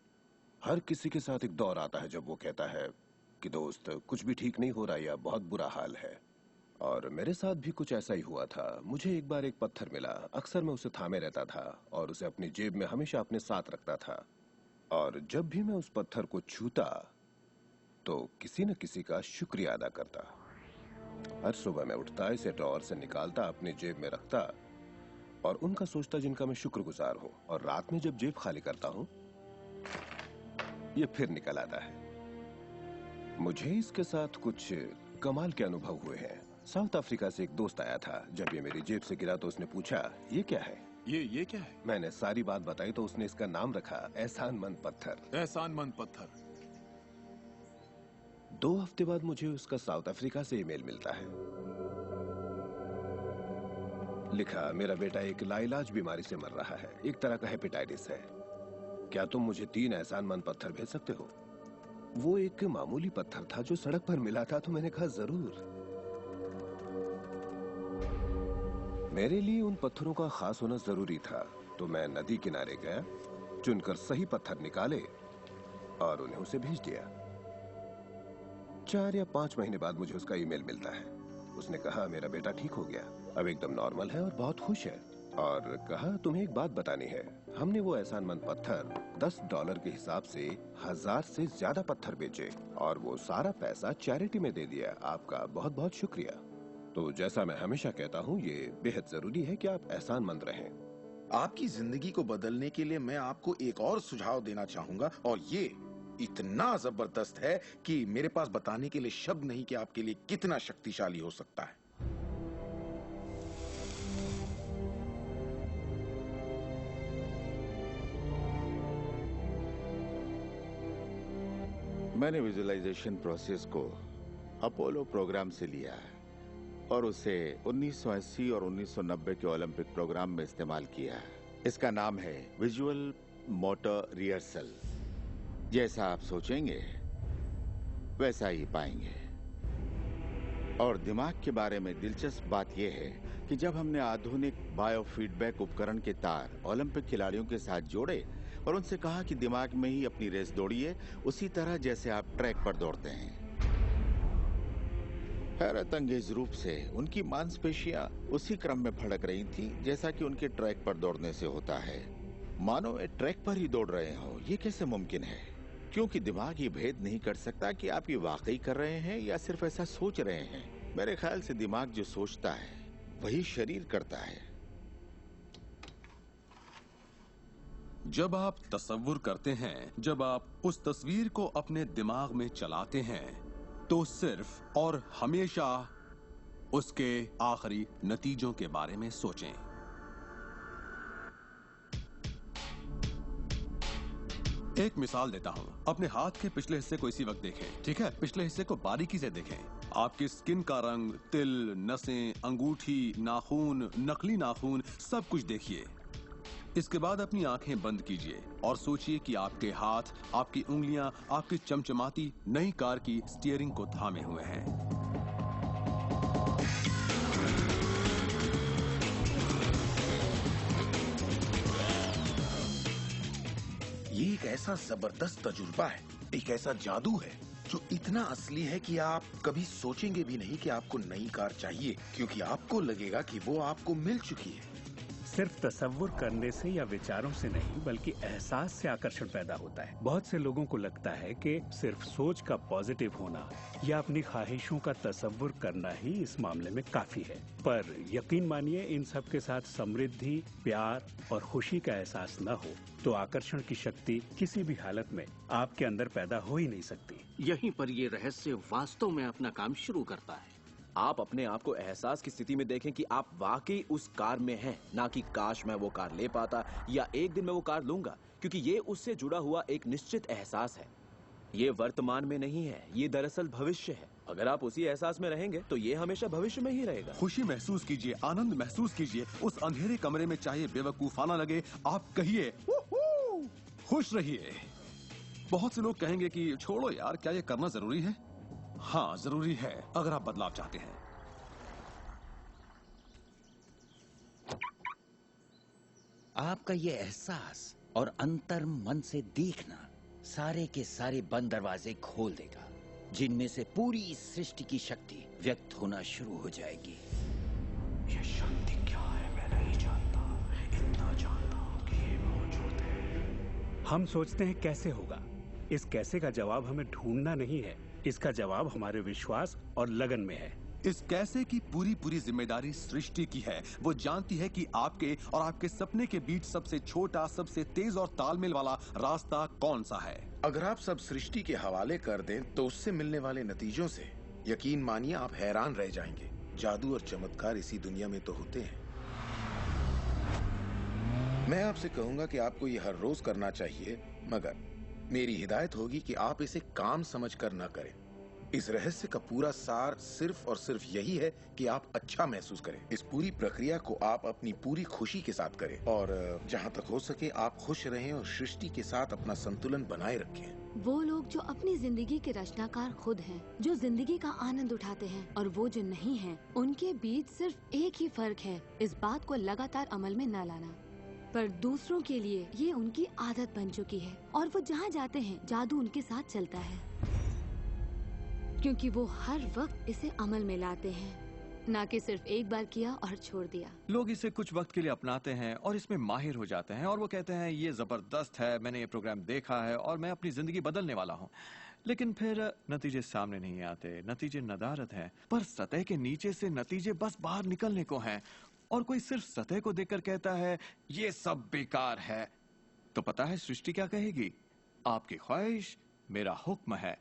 हर किसी के साथ एक दौर आता है जब वो कहता है कि दोस्त कुछ भी ठीक नहीं हो रहा या बहुत बुरा हाल है। और मेरे साथ भी कुछ ऐसा ही हुआ था। मुझे एक बार एक पत्थर मिला। अक्सर मैं उसे थामे रहता था और उसे अपनी जेब में हमेशा अपने साथ रखता था। और जब भी मैं उस पत्थर को छूता तो किसी न किसी का शुक्रिया अदा करता। हर सुबह मैं उठता, इसे ड्रॉअर से निकालता, अपनी जेब में रखता और उनका सोचता जिनका मैं शुक्रगुजार हूँ। और रात में जब जेब खाली करता हूँ, ये फिर निकल आता है। मुझे इसके साथ कुछ कमाल के अनुभव हुए हैं। साउथ अफ्रीका से एक दोस्त आया था। जब ये मेरी जेब से गिरा तो उसने पूछा, ये क्या है? ये क्या है? मैंने सारी बात बताई तो उसने इसका नाम रखा एहसानमंद पत्थर। एहसानमंद पत्थर। 2 हफ्ते बाद मुझे उसका साउथ अफ्रीका से ईमेल मिलता है। लिखा, मेरा बेटा एक लाइलाज बीमारी से मर रहा है। एक तरह का हेपेटाइटिस है। क्या तुम मुझे 3 एहसानमंद पत्थर भेज सकते हो? वो एक मामूली पत्थर था जो सड़क पर मिला था, तो मैंने कहा जरूर। मेरे लिए उन पत्थरों का खास होना जरूरी था, तो मैं नदी किनारे गया, चुनकर सही पत्थर निकाले और उन्हें उसे भेज दिया। 4 या 5 महीने बाद मुझे उसका ईमेल मिलता है। उसने कहा मेरा बेटा ठीक हो गया, अब एकदम नॉर्मल है और बहुत खुश है। और कहा तुम्हें एक बात बतानी है, हमने वो एहसानमंद पत्थर $10 के हिसाब से 1000 से ज्यादा पत्थर बेचे और वो सारा पैसा चैरिटी में दे दिया। आपका बहुत बहुत शुक्रिया। तो जैसा मैं हमेशा कहता हूँ, ये बेहद जरूरी है कि आप एहसानमंद रहें। आपकी जिंदगी को बदलने के लिए मैं आपको एक और सुझाव देना चाहूंगा, और ये इतना जबरदस्त है कि मेरे पास बताने के लिए शब्द नहीं कि आपके लिए कितना शक्तिशाली हो सकता है। मैंने विजुअलाइजेशन प्रोसेस को अपोलो प्रोग्राम से लिया है और उसे 1980 और 1990 के ओलंपिक प्रोग्राम में इस्तेमाल किया है। इसका नाम है विजुअल मोटर रिहर्सल। जैसा आप सोचेंगे वैसा ही पाएंगे। और दिमाग के बारे में दिलचस्प बात यह है कि जब हमने आधुनिक बायोफीडबैक उपकरण के तार ओलंपिक खिलाड़ियों के साथ जोड़े और उनसे कहा कि दिमाग में ही अपनी रेस दौड़िए, उसी तरह जैसे आप ट्रैक पर दौड़ते हैं। हैरत अंगेज रूप से उनकी मांसपेशियां उसी क्रम में फड़क रही थी जैसा कि उनके ट्रैक पर दौड़ने से होता है, मानो वे ट्रैक पर ही दौड़ रहे हो। ये कैसे मुमकिन है? क्योंकि दिमाग ये भेद नहीं कर सकता कि आप ये वाकई कर रहे हैं या सिर्फ ऐसा सोच रहे हैं। मेरे ख्याल से दिमाग जो सोचता है वही शरीर करता है। जब आप तसव्वुर करते हैं, जब आप उस तस्वीर को अपने दिमाग में चलाते हैं, तो सिर्फ और हमेशा उसके आखिरी नतीजों के बारे में सोचें। एक मिसाल देता हूं। अपने हाथ के पिछले हिस्से को इसी वक्त देखें, ठीक है? पिछले हिस्से को बारीकी से देखें। आपकी स्किन का रंग, तिल, नसें, अंगूठी, नाखून, नकली नाखून, सब कुछ देखिए। इसके बाद अपनी आंखें बंद कीजिए और सोचिए कि आपके हाथ, आपकी उंगलियां, आपकी चमचमाती नई कार की स्टीयरिंग को थामे हुए हैं। ये एक ऐसा जबरदस्त तजुर्बा है, एक ऐसा जादू है जो इतना असली है कि आप कभी सोचेंगे भी नहीं कि आपको नई कार चाहिए, क्योंकि आपको लगेगा कि वो आपको मिल चुकी है। सिर्फ तसव्वुर करने से या विचारों से नहीं, बल्कि एहसास से आकर्षण पैदा होता है। बहुत से लोगों को लगता है कि सिर्फ सोच का पॉजिटिव होना या अपनी ख्वाहिशों का तसव्वुर करना ही इस मामले में काफी है। पर यकीन मानिए, इन सब के साथ समृद्धि, प्यार और खुशी का एहसास न हो तो आकर्षण की शक्ति किसी भी हालत में आपके अंदर पैदा हो ही नहीं सकती। यहीं पर ये रहस्य वास्तव में अपना काम शुरू करता है। आप अपने आप को एहसास की स्थिति में देखें कि आप वाकई उस कार में हैं, ना कि काश मैं वो कार ले पाता या एक दिन मैं वो कार लूंगा, क्योंकि ये उससे जुड़ा हुआ एक निश्चित एहसास है। ये वर्तमान में नहीं है, ये दरअसल भविष्य है। अगर आप उसी एहसास में रहेंगे तो ये हमेशा भविष्य में ही रहेगा। खुशी महसूस कीजिए, आनंद महसूस कीजिए। उस अंधेरे कमरे में चाहे बेवकूफाना लगे, आप कहिए खुश रहिए। बहुत से लोग कहेंगे कि छोड़ो यार, क्या ये करना जरूरी है? हाँ, जरूरी है अगर आप बदलाव चाहते हैं। आपका ये एहसास और अंतर मन से देखना सारे के सारे बंद दरवाजे खोल देगा, जिनमें से पूरी सृष्टि की शक्ति व्यक्त होना शुरू हो जाएगी। ये शक्ति क्या है मैं नहीं जानता, इतना जानता हूँ कि ये मौजूद है। हम सोचते हैं कैसे होगा। इस कैसे का जवाब हमें ढूंढना नहीं है, इसका जवाब हमारे विश्वास और लगन में है। इस कैसे की पूरी जिम्मेदारी सृष्टि की है। वो जानती है कि आपके और आपके सपने के बीच सबसे छोटा, सबसे तेज और तालमेल वाला रास्ता कौन सा है। अगर आप सब सृष्टि के हवाले कर दें तो उससे मिलने वाले नतीजों से यकीन मानिए आप हैरान रह जाएंगे। जादू और चमत्कार इसी दुनिया में तो होते हैं। मैं आपसे कहूंगा कि आपको ये हर रोज करना चाहिए, मगर मेरी हिदायत होगी कि आप इसे काम समझकर न करें। इस रहस्य का पूरा सार सिर्फ और सिर्फ यही है कि आप अच्छा महसूस करें। इस पूरी प्रक्रिया को आप अपनी पूरी खुशी के साथ करें और जहां तक हो सके आप खुश रहें और सृष्टि के साथ अपना संतुलन बनाए रखें। वो लोग जो अपनी जिंदगी के रचनाकार खुद हैं, जो जिंदगी का आनंद उठाते हैं, और वो जो नहीं हैं, उनके बीच सिर्फ एक ही फर्क है, इस बात को लगातार अमल में न लाना। पर दूसरों के लिए ये उनकी आदत बन चुकी है और वो जहाँ जाते हैं जादू उनके साथ चलता है, क्योंकि वो हर वक्त इसे अमल में लाते हैं, ना कि सिर्फ एक बार किया और छोड़ दिया। लोग इसे कुछ वक्त के लिए अपनाते हैं और इसमें माहिर हो जाते हैं और वो कहते हैं ये जबरदस्त है, मैंने ये प्रोग्राम देखा है और मैं अपनी जिंदगी बदलने वाला हूँ। लेकिन फिर नतीजे सामने नहीं आते, नतीजे नदारत हैं। पर सतह के नीचे से नतीजे बस बाहर निकलने को हैं और कोई सिर्फ सतह को देखकर कहता है ये सब बेकार है। तो पता है सृष्टि क्या कहेगी? आपकी ख्वाहिश मेरा हुक्म है,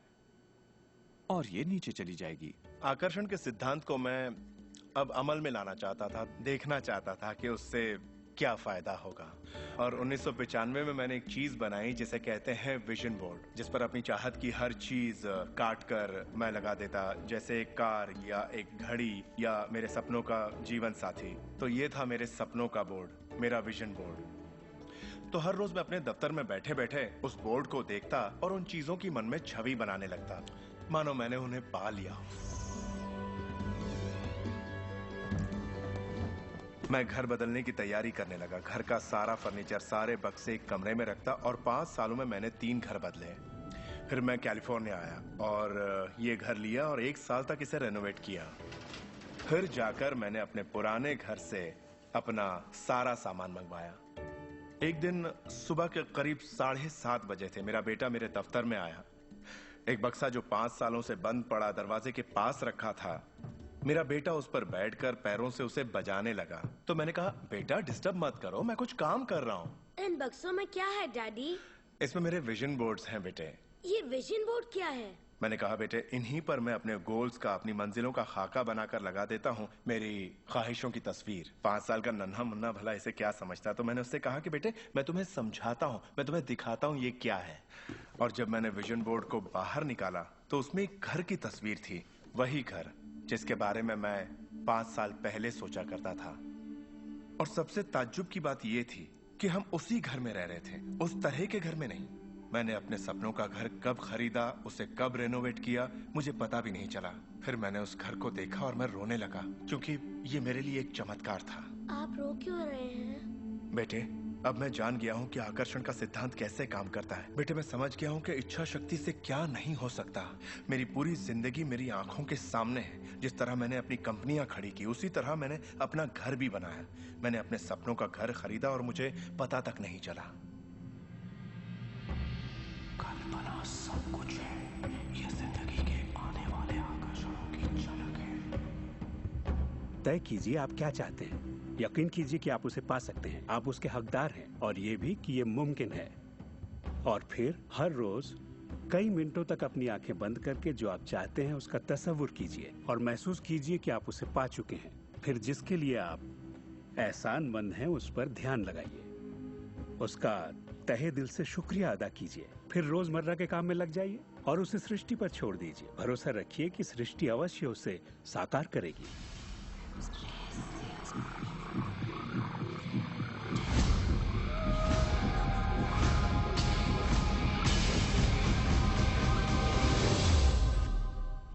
और ये नीचे चली जाएगी। आकर्षण के सिद्धांत को मैं अब अमल में लाना चाहता था, देखना चाहता था कि उससे क्या फायदा होगा। और 1995 में मैंने एक चीज बनाई जिसे कहते हैं विजन बोर्ड, जिस पर अपनी चाहत की हर चीज काट कर मैं लगा देता, जैसे एक कार या एक घड़ी या मेरे सपनों का जीवन साथी। तो ये था मेरे सपनों का बोर्ड, मेरा विजन बोर्ड। तो हर रोज मैं अपने दफ्तर में बैठे बैठे उस बोर्ड को देखता और उन चीजों की मन में छवि बनाने लगता, मानो मैंने उन्हें पा लिया हो। मैं घर बदलने की तैयारी करने लगा। घर का सारा फर्नीचर, सारे बक्से एक कमरे में रखता और 5 सालों में मैंने 3 घर बदले। फिर मैं कैलिफोर्निया आया और ये घर लिया और 1 साल तक इसे रेनोवेट किया। फिर जाकर मैंने अपने पुराने घर से अपना सारा सामान मंगवाया। एक दिन सुबह के करीब 7:30 बजे थे। मेरा बेटा मेरे दफ्तर में आया। एक बक्सा जो 5 सालों से बंद पड़ा दरवाजे के पास रखा था, मेरा बेटा उस पर बैठकर पैरों से उसे बजाने लगा। तो मैंने कहा, बेटा डिस्टर्ब मत करो, मैं कुछ काम कर रहा हूँ। इन बक्सों में क्या है डैडी? इसमें मेरे विजन बोर्ड्स हैं बेटे। ये विजन बोर्ड क्या है? मैंने कहा, बेटे इन्हीं पर मैं अपने गोल्स का, अपनी मंजिलों का खाका बनाकर लगा देता हूँ, मेरी ख्वाहिशों की तस्वीर। 5 साल का नन्हा मुन्ना भला इसे क्या समझता। तो मैंने उससे कहा कि बेटे मैं तुम्हें समझाता हूँ, मैं तुम्हें दिखाता हूँ ये क्या है। और जब मैंने विजन बोर्ड को बाहर निकाला तो उसमें एक घर की तस्वीर थी, वही घर जिसके बारे में मैं 5 साल पहले सोचा करता था। और सबसे ताज्जुब की बात यह थी कि हम उसी घर में रह रहे थे, उस तरह के घर में नहीं। मैंने अपने सपनों का घर कब खरीदा, उसे कब रेनोवेट किया, मुझे पता भी नहीं चला। फिर मैंने उस घर को देखा और मैं रोने लगा, क्योंकि ये मेरे लिए एक चमत्कार था। आप रो क्यों रहे हैं? बेटे अब मैं जान गया हूँ कि आकर्षण का सिद्धांत कैसे काम करता है। बेटे मैं समझ गया हूँ कि इच्छा शक्ति से क्या नहीं हो सकता। मेरी पूरी जिंदगी मेरी आंखों के सामने है। जिस तरह मैंने अपनी कंपनियां खड़ी की, उसी तरह मैंने अपना घर भी बनाया। मैंने अपने सपनों का घर खरीदा और मुझे पता तक नहीं चला। कल्पना सब कुछ है, ये जिंदगी के आने वाले आकर्षणों की झलक है। तय कीजिए आप क्या चाहते हैं। यकीन कीजिए कि आप उसे पा सकते हैं, आप उसके हकदार हैं, और ये भी कि ये मुमकिन है। और फिर हर रोज कई मिनटों तक अपनी आंखें बंद करके जो आप चाहते हैं उसका तसव्वुर कीजिए और महसूस कीजिए कि आप उसे पा चुके हैं। फिर जिसके लिए आप एहसानमंद हैं उस पर ध्यान लगाइए, उसका तहे दिल से शुक्रिया अदा कीजिए। फिर रोजमर्रा के काम में लग जाइए। और उसे सृष्टि पर छोड़ दीजिए। भरोसा रखिए कि सृष्टि अवश्य उसे साकार करेगी।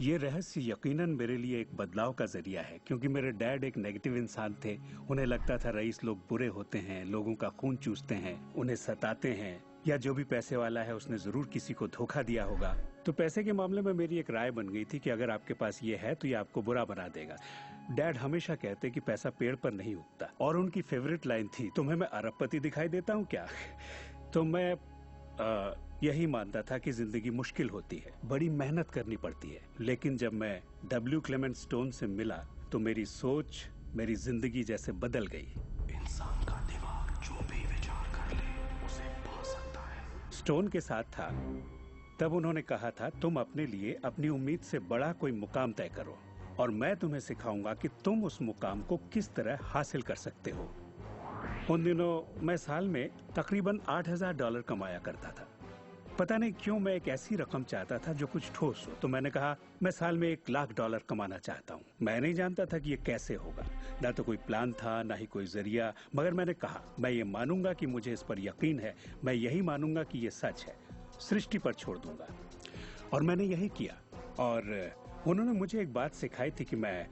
ये रहस्य यकीनन मेरे लिए एक बदलाव का जरिया है, क्योंकि मेरे डैड एक नेगेटिव इंसान थे। उन्हें लगता था रईस लोग बुरे होते हैं, लोगों का खून चूसते हैं, उन्हें सताते हैं, या जो भी पैसे वाला है उसने जरूर किसी को धोखा दिया होगा। तो पैसे के मामले में मेरी एक राय बन गई थी कि अगर आपके पास ये है तो ये आपको बुरा बना देगा। डैड हमेशा कहते कि पैसा पेड़ पर नहीं उगता, और उनकी फेवरेट लाइन थी, तुम्हें मैं अरबपति दिखाई देता हूँ क्या? तो मैं यही मानता था कि जिंदगी मुश्किल होती है, बड़ी मेहनत करनी पड़ती है। लेकिन जब मैं डब्ल्यू क्लेमेंट स्टोन से मिला तो मेरी सोच, मेरी जिंदगी जैसे बदल गई। इंसान का दिमाग जो भी विचार कर ले उसे पा सकता है। स्टोन के साथ था तब उन्होंने कहा था, तुम अपने लिए अपनी उम्मीद से बड़ा कोई मुकाम तय करो और मैं तुम्हें सिखाऊंगा कि तुम उस मुकाम को किस तरह हासिल कर सकते हो। उन दिनों मैं साल में तकरीबन $8,000 कमाया करता था। पता नहीं क्यों मैं एक ऐसी रकम चाहता था जो कुछ ठोस हो। तो मैंने कहा मैं साल में $1,00,000 कमाना चाहता हूँ। मैं नहीं जानता था कि ये कैसे होगा, ना तो कोई प्लान था ना ही कोई जरिया, मगर मैंने कहा मैं ये मानूंगा कि मुझे इस पर यकीन है, मैं यही मानूंगा कि ये सच है, सृष्टि पर छोड़ दूंगा। और मैंने यही किया। और उन्होंने मुझे एक बात सिखाई थी कि मैं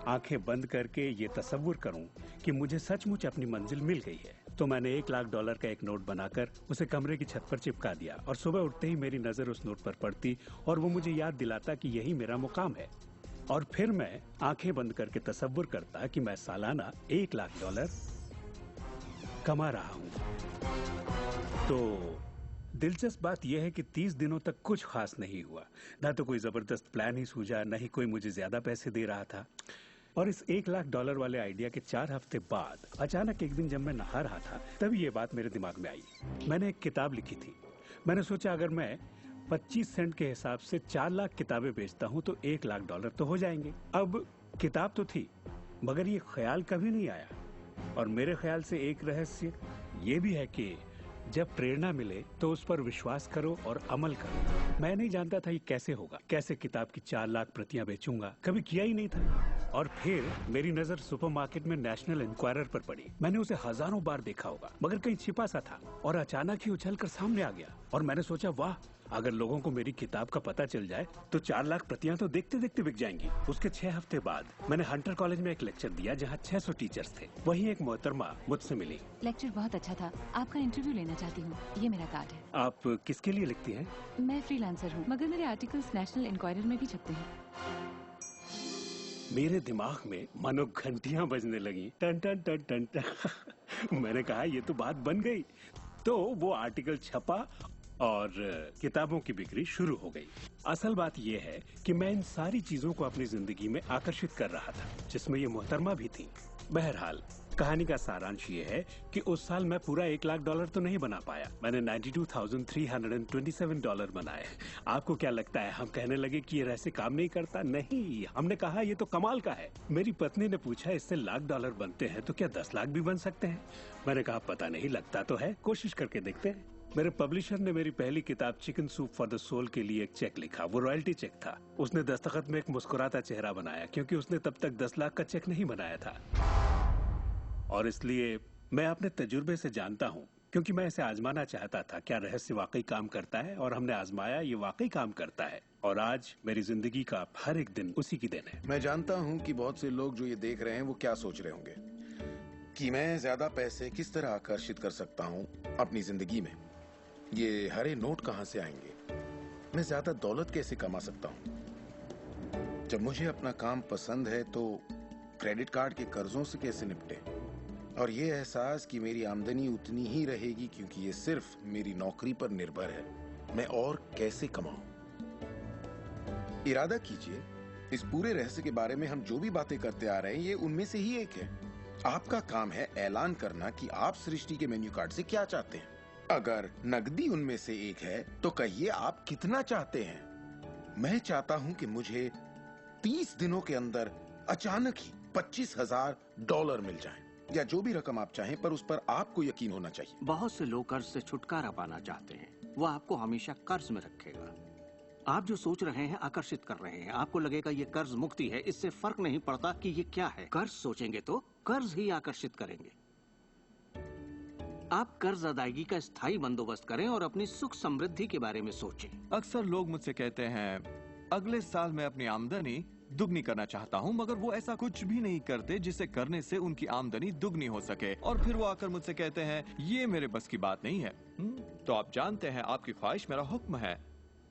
आंखें बंद करके ये तसव्वुर करूं कि मुझे सचमुच अपनी मंजिल मिल गई है। तो मैंने $1,00,000 का एक नोट बनाकर उसे कमरे की छत पर चिपका दिया, और सुबह उठते ही मेरी नजर उस नोट पर पड़ती और वो मुझे याद दिलाता कि यही मेरा मुकाम है। और फिर मैं आंखें बंद करके तसव्वुर करता कि मैं सालाना $1,00,000 कमा रहा हूं। तो दिलचस्प बात यह है कि 30 दिनों तक कुछ खास नहीं हुआ। ना तो कोई जबरदस्त प्लान ही सूझा, न ही कोई मुझे ज्यादा पैसे दे रहा था। और इस $1,00,000 वाले आइडिया के 4 हफ्ते बाद अचानक एक दिन जब मैं नहा रहा था तब ये बात मेरे दिमाग में आई। मैंने एक किताब लिखी थी। मैंने सोचा अगर मैं 25 सेंट के हिसाब से 4 लाख किताबें बेचता हूं तो $1,00,000 तो हो जाएंगे। अब किताब तो थी, मगर ये ख्याल कभी नहीं आया। और मेरे ख्याल से एक रहस्य ये भी है कि जब प्रेरणा मिले तो उस पर विश्वास करो और अमल करो। मैं नहीं जानता था ये कैसे होगा, कैसे किताब की 4 लाख प्रतियां बेचूंगा, कभी किया ही नहीं था। और फिर मेरी नजर सुपरमार्केट में नेशनल इंक्वायरर पर पड़ी। मैंने उसे हजारों बार देखा होगा, मगर कहीं छिपा सा था, और अचानक ही उछलकर सामने आ गया। और मैंने सोचा वाह, अगर लोगों को मेरी किताब का पता चल जाए तो 4 लाख प्रतियां तो देखते देखते बिक जाएंगी। उसके 6 हफ्ते बाद मैंने हंटर कॉलेज में एक लेक्चर दिया जहां 600 टीचर्स थे। वहीं एक मोहतरमा मुझसे मिली। लेक्चर बहुत अच्छा था, आपका इंटरव्यू लेना चाहती हूँ, ये मेरा कार्ड है। आप किसके लिए लिखती हैं? मैं फ्रीलांसर हूँ, मगर मेरे आर्टिकल्स नेशनल इंक्वायरर में भी छपते हैं। मेरे दिमाग में मानो घंटियां बजने लगी, टन टन टन टन टन। मैंने कहा ये तो बात बन गई। तो वो आर्टिकल छपा और किताबों की बिक्री शुरू हो गई। असल बात यह है कि मैं इन सारी चीजों को अपनी जिंदगी में आकर्षित कर रहा था, जिसमें ये मोहतरमा भी थी। बहरहाल कहानी का सारांश ये है कि उस साल मैं पूरा $1,00,000 तो नहीं बना पाया। मैंने $92,327 बनाए। आपको क्या लगता है हम कहने लगे कि ये रहस्य काम नहीं करता? नहीं, हमने कहा ये तो कमाल का है। मेरी पत्नी ने पूछा इससे $1,00,000 बनते हैं तो क्या 10 लाख भी बन सकते हैं? मैंने कहा पता नहीं, लगता तो है, कोशिश करके देखते हैं। मेरे पब्लिशर ने मेरी पहली किताब Chicken Soup for the Soul के लिए एक चेक लिखा। वो रॉयल्टी चेक था। उसने दस्तखत में एक मुस्कुराता चेहरा बनाया, क्योंकि उसने तब तक 10 लाख का चेक नहीं बनाया था। और इसलिए मैं अपने तजुर्बे से जानता हूँ, क्योंकि मैं इसे आजमाना चाहता था, क्या रहस्य वाकई काम करता है। और हमने आजमाया, ये वाकई काम करता है। और आज मेरी जिंदगी का हर एक दिन उसी की देन है। मैं जानता हूँ कि बहुत से लोग जो ये देख रहे हैं वो क्या सोच रहे होंगे कि मैं ज्यादा पैसे किस तरह आकर्षित कर सकता हूँ अपनी जिंदगी में। ये हरे नोट कहाँ से आएंगे? मैं ज्यादा दौलत कैसे कमा सकता हूँ? जब मुझे अपना काम पसंद है तो क्रेडिट कार्ड के कर्जों से कैसे निपटे? और ये एहसास कि मेरी आमदनी उतनी ही रहेगी क्योंकि ये सिर्फ मेरी नौकरी पर निर्भर है, मैं और कैसे कमाऊं? इरादा कीजिए, इस पूरे रहस्य के बारे में हम जो भी बातें करते आ रहे हैं ये उनमें से ही एक है। आपका काम है ऐलान करना कि आप सृष्टि के मेन्यू कार्ड से क्या चाहते हैं। अगर नकदी उनमें से एक है तो कहिए आप कितना चाहते हैं। मैं चाहता हूं कि मुझे 30 दिनों के अंदर अचानक ही $25,000 मिल जाएं, या जो भी रकम आप चाहें, पर उस पर आपको यकीन होना चाहिए। बहुत से लोग कर्ज से छुटकारा पाना चाहते हैं, वो आपको हमेशा कर्ज में रखेगा। आप जो सोच रहे हैं आकर्षित कर रहे हैं। आपको लगेगा ये कर्ज मुक्ति है, इससे फर्क नहीं पड़ता कि ये क्या है। कर्ज सोचेंगे तो कर्ज ही आकर्षित करेंगे। आप कर्ज अदायगी का स्थायी बंदोबस्त करें और अपनी सुख समृद्धि के बारे में सोचें। अक्सर लोग मुझसे कहते हैं अगले साल मैं अपनी आमदनी दुगनी करना चाहता हूं, मगर वो ऐसा कुछ भी नहीं करते जिसे करने से उनकी आमदनी दुगनी हो सके। और फिर वो आकर मुझसे कहते हैं ये मेरे बस की बात नहीं है। तो आप जानते हैं आपकी ख्वाहिश मेरा हुक्म है।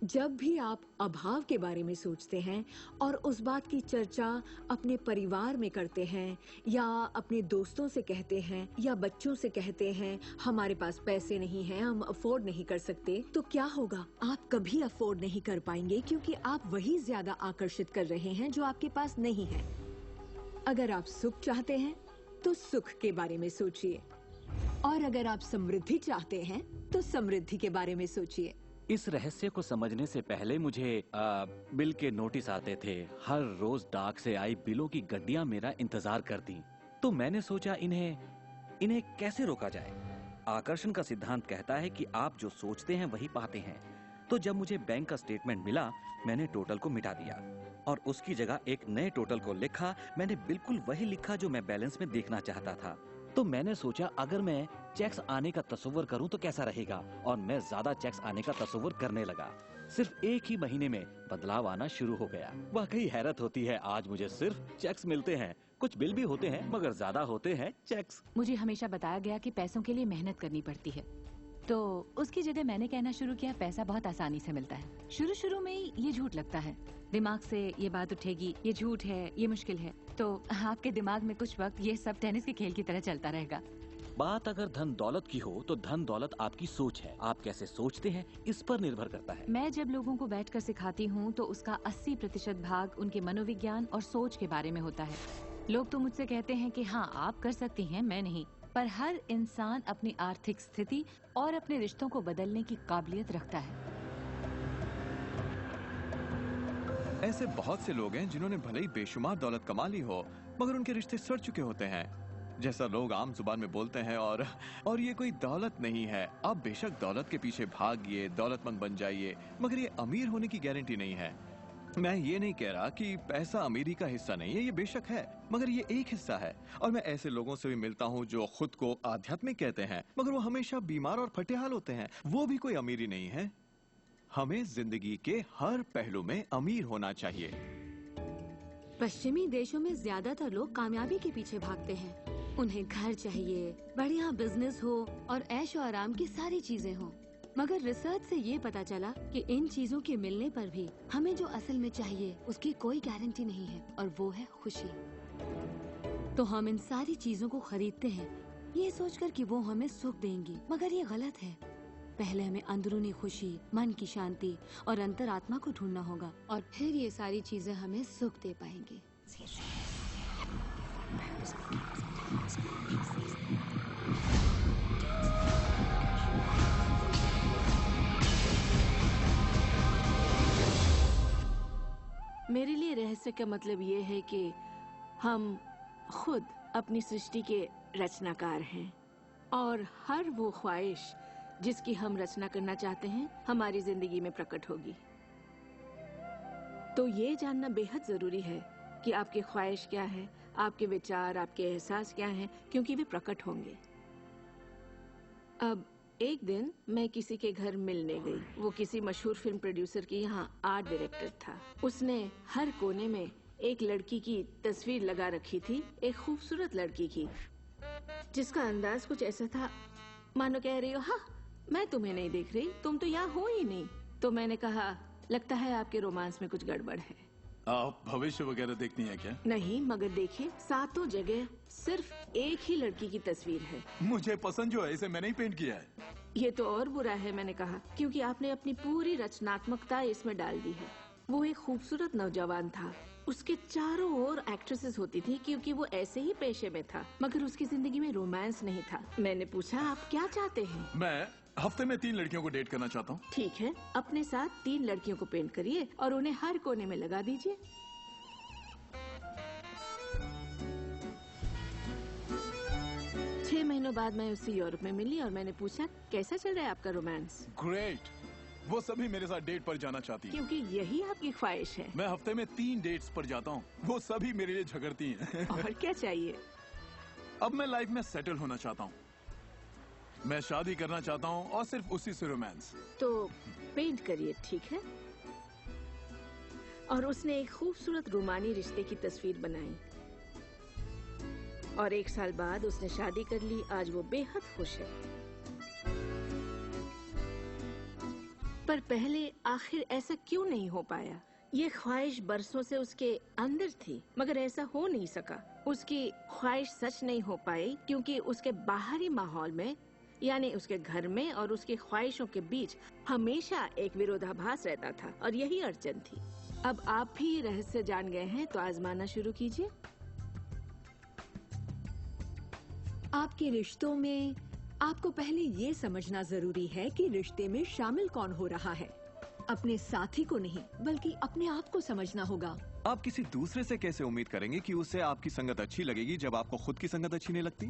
जब भी आप अभाव के बारे में सोचते हैं और उस बात की चर्चा अपने परिवार में करते हैं या अपने दोस्तों से कहते हैं या बच्चों से कहते हैं हमारे पास पैसे नहीं हैं, हम अफोर्ड नहीं कर सकते, तो क्या होगा? आप कभी अफोर्ड नहीं कर पाएंगे क्योंकि आप वही ज्यादा आकर्षित कर रहे हैं जो आपके पास नहीं है। अगर आप सुख चाहते हैं तो सुख के बारे में सोचिए, और अगर आप समृद्धि चाहते हैं तो समृद्धि के बारे में सोचिए। इस रहस्य को समझने से पहले मुझे बिल के नोटिस आते थे। हर रोज डाक से आई बिलों की गड्डियां मेरा इंतजार करती। तो मैंने सोचा इन्हें कैसे रोका जाए। आकर्षण का सिद्धांत कहता है कि आप जो सोचते हैं वही पाते हैं। तो जब मुझे बैंक का स्टेटमेंट मिला, मैंने टोटल को मिटा दिया और उसकी जगह एक नए टोटल को लिखा। मैंने बिल्कुल वही लिखा जो मैं बैलेंस में देखना चाहता था। तो मैंने सोचा अगर मैं चेक्स आने का तस्वीर करूं तो कैसा रहेगा, और मैं ज्यादा चेक्स आने का तस्वीर करने लगा। सिर्फ एक ही महीने में बदलाव आना शुरू हो गया। वाकई हैरत होती है, आज मुझे सिर्फ चेक्स मिलते हैं। कुछ बिल भी होते हैं मगर ज्यादा होते हैं चेक्स। मुझे हमेशा बताया गया कि पैसों के लिए मेहनत करनी पड़ती है, तो उसकी जगह मैंने कहना शुरू किया पैसा बहुत आसानी से मिलता है। शुरू में ये झूठ लगता है, दिमाग से ये बात उठेगी ये झूठ है, ये मुश्किल है। तो आपके दिमाग में कुछ वक्त ये सब टेनिस के खेल की तरह चलता रहेगा। बात अगर धन दौलत की हो तो धन दौलत आपकी सोच है। आप कैसे सोचते हैं इस पर निर्भर करता है। मैं जब लोगों को बैठकर सिखाती हूँ तो उसका 80% भाग उनके मनोविज्ञान और सोच के बारे में होता है। लोग तो मुझसे कहते हैं कि हाँ आप कर सकती हैं, मैं नहीं। पर हर इंसान अपनी आर्थिक स्थिति और अपने रिश्तों को बदलने की काबिलियत रखता है। ऐसे बहुत से लोग हैं जिन्होंने भले ही बेशुमार दौलत कमा ली हो मगर उनके रिश्ते सड़ चुके होते हैं, जैसा लोग आम जुबान में बोलते हैं। और ये कोई दौलत नहीं है। आप बेशक दौलत के पीछे भागिए, दौलतमंद बन जाइए, मगर ये अमीर होने की गारंटी नहीं है। मैं ये नहीं कह रहा कि पैसा अमीरी का हिस्सा नहीं है, ये बेशक है, मगर ये एक हिस्सा है। और मैं ऐसे लोगों से भी मिलता हूँ जो खुद को आध्यात्मिक कहते हैं मगर वो हमेशा बीमार और फटेहाल होते हैं। वो भी कोई अमीरी नहीं है। हमें जिंदगी के हर पहलू में अमीर होना चाहिए। पश्चिमी देशों में ज्यादातर लोग कामयाबी के पीछे भागते हैं। उन्हें घर चाहिए, बढ़िया बिजनेस हो और ऐशो आराम की सारी चीजें हो। मगर रिसर्च से ये पता चला कि इन चीजों के मिलने पर भी हमें जो असल में चाहिए उसकी कोई गारंटी नहीं है, और वो है खुशी। तो हम इन सारी चीजों को खरीदते हैं ये सोचकर कि वो हमें सुख देंगी, मगर ये गलत है। पहले हमें अंदरूनी खुशी, मन की शांति और अंतरात्मा को ढूंढना होगा, और फिर ये सारी चीजें हमें सुख दे पाएंगी। मेरे लिए रहस्य का मतलब ये है कि हम खुद अपनी सृष्टि के रचनाकार हैं, और हर वो ख्वाहिश जिसकी हम रचना करना चाहते हैं हमारी जिंदगी में प्रकट होगी। तो ये जानना बेहद जरूरी है कि आपकी ख्वाहिश क्या है, आपके विचार, आपके एहसास क्या हैं, क्योंकि वे प्रकट होंगे। अब एक दिन मैं किसी के घर मिलने गई। वो किसी मशहूर फिल्म प्रोड्यूसर की यहाँ आर्ट डायरेक्टर था। उसने हर कोने में एक लड़की की तस्वीर लगा रखी थी, एक खूबसूरत लड़की की, जिसका अंदाज कुछ ऐसा था मानो कह रही हो हाँ मैं तुम्हें नहीं देख रही, तुम तो यहाँ हो ही नहीं। तो मैंने कहा लगता है आपके रोमांस में कुछ गड़बड़ है। आप भविष्य वगैरह देखनी है क्या? नहीं, मगर देखिए सातों जगह सिर्फ एक ही लड़की की तस्वीर है। मुझे पसंद जो है इसे मैंने ही पेंट किया है। ये तो और बुरा है, मैंने कहा, क्योंकि आपने अपनी पूरी रचनात्मकता इसमें डाल दी है। वो एक खूबसूरत नौजवान था, उसके चारों ओर एक्ट्रेसेस होती थी क्योंकि वो ऐसे ही पेशे में था, मगर उसकी जिंदगी में रोमांस नहीं था। मैंने पूछा आप क्या चाहते हैं? मैं हफ्ते में 3 लड़कियों को डेट करना चाहता हूँ। ठीक है, अपने साथ 3 लड़कियों को पेंट करिए और उन्हें हर कोने में लगा दीजिए। छह महीनों बाद मैं उससे यूरोप में मिली और मैंने पूछा कैसा चल रहा है आपका रोमांस? ग्रेट। वो सभी मेरे साथ डेट पर जाना चाहती हैं। क्योंकि यही आपकी ख्वाहिश है। मैं हफ्ते में 3 डेट्स पर जाता हूँ, वो सभी मेरे लिए झगड़ती हैं। और क्या चाहिए? अब मैं लाइफ में सेटल होना चाहता हूँ, मैं शादी करना चाहता हूँ और सिर्फ उसी से रोमांस। तो पेंट करिए, ठीक है? और उसने एक खूबसूरत रोमानी रिश्ते की तस्वीर बनाई और 1 साल बाद उसने शादी कर ली। आज वो बेहद खुश है। पर पहले आखिर ऐसा क्यों नहीं हो पाया? ये ख्वाहिश बरसों से उसके अंदर थी, मगर ऐसा हो नहीं सका। उसकी ख्वाहिश सच नहीं हो पाई क्योंकि उसके बाहरी माहौल में, यानी उसके घर में और उसकी ख्वाहिशों के बीच हमेशा एक विरोधाभास रहता था और यही अड़चन थी। अब आप भी रहस्य जान गए हैं तो आजमाना शुरू कीजिए। आपके रिश्तों में आपको पहले ये समझना जरूरी है कि रिश्ते में शामिल कौन हो रहा है। अपने साथी को नहीं, बल्कि अपने आप को समझना होगा। आप किसी दूसरे से कैसे उम्मीद करेंगे कि उसे आपकी संगत अच्छी लगेगी जब आपको खुद की संगत अच्छी नहीं लगती?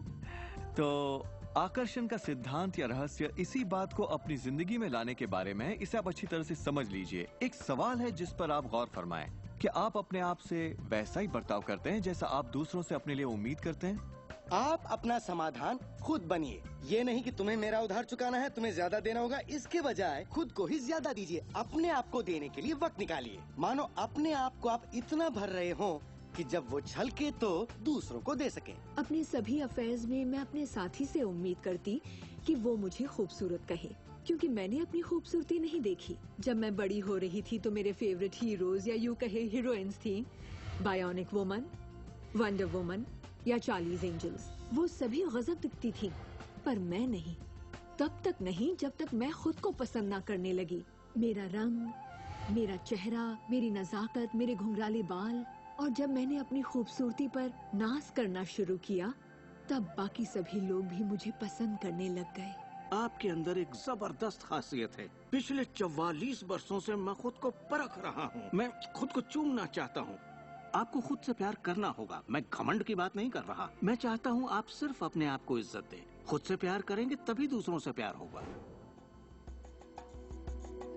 तो आकर्षण का सिद्धांत या रहस्य इसी बात को अपनी जिंदगी में लाने के बारे में है। इसे आप अच्छी तरह से समझ लीजिए। एक सवाल है जिस पर आप गौर फरमाएं कि आप अपने आप से वैसा ही बर्ताव करते हैं जैसा आप दूसरों से अपने लिए उम्मीद करते हैं। आप अपना समाधान खुद बनिए। ये नहीं कि तुम्हें मेरा उधार चुकाना है, तुम्हें ज्यादा देना होगा। इसके बजाय खुद को ही ज्यादा दीजिए। अपने आप को देने के लिए वक्त निकालिए। मानो अपने आप को आप इतना भर रहे हो कि जब वो छलके तो दूसरों को दे सके। अपने सभी अफेयर्स में मैं अपने साथी से उम्मीद करती कि वो मुझे खूबसूरत कहे, क्योंकि मैंने अपनी खूबसूरती नहीं देखी। जब मैं बड़ी हो रही थी तो मेरे फेवरेट हीरोज या यूं कहे हीरोइंस थी, बायोनिक वुमन, वंडर वुमन या चार्लीज एंजल्स। वो सभी गजब दिखती थी, पर मैं नहीं। तब तक नहीं जब तक मैं खुद को पसंद ना करने लगी। मेरा रंग, मेरा चेहरा, मेरी नजाकत, मेरे घुंघराले बाल। और जब मैंने अपनी खूबसूरती पर नाज करना शुरू किया, तब बाकी सभी लोग भी मुझे पसंद करने लग गए। आपके अंदर एक जबरदस्त खासियत है। पिछले 44 वर्षों से मैं खुद को परख रहा हूँ। मैं खुद को चूमना चाहता हूँ। आपको खुद से प्यार करना होगा। मैं घमंड की बात नहीं कर रहा। मैं चाहता हूँ आप सिर्फ अपने आप को इज्जत दें। खुद से प्यार करेंगे तभी दूसरों से प्यार होगा।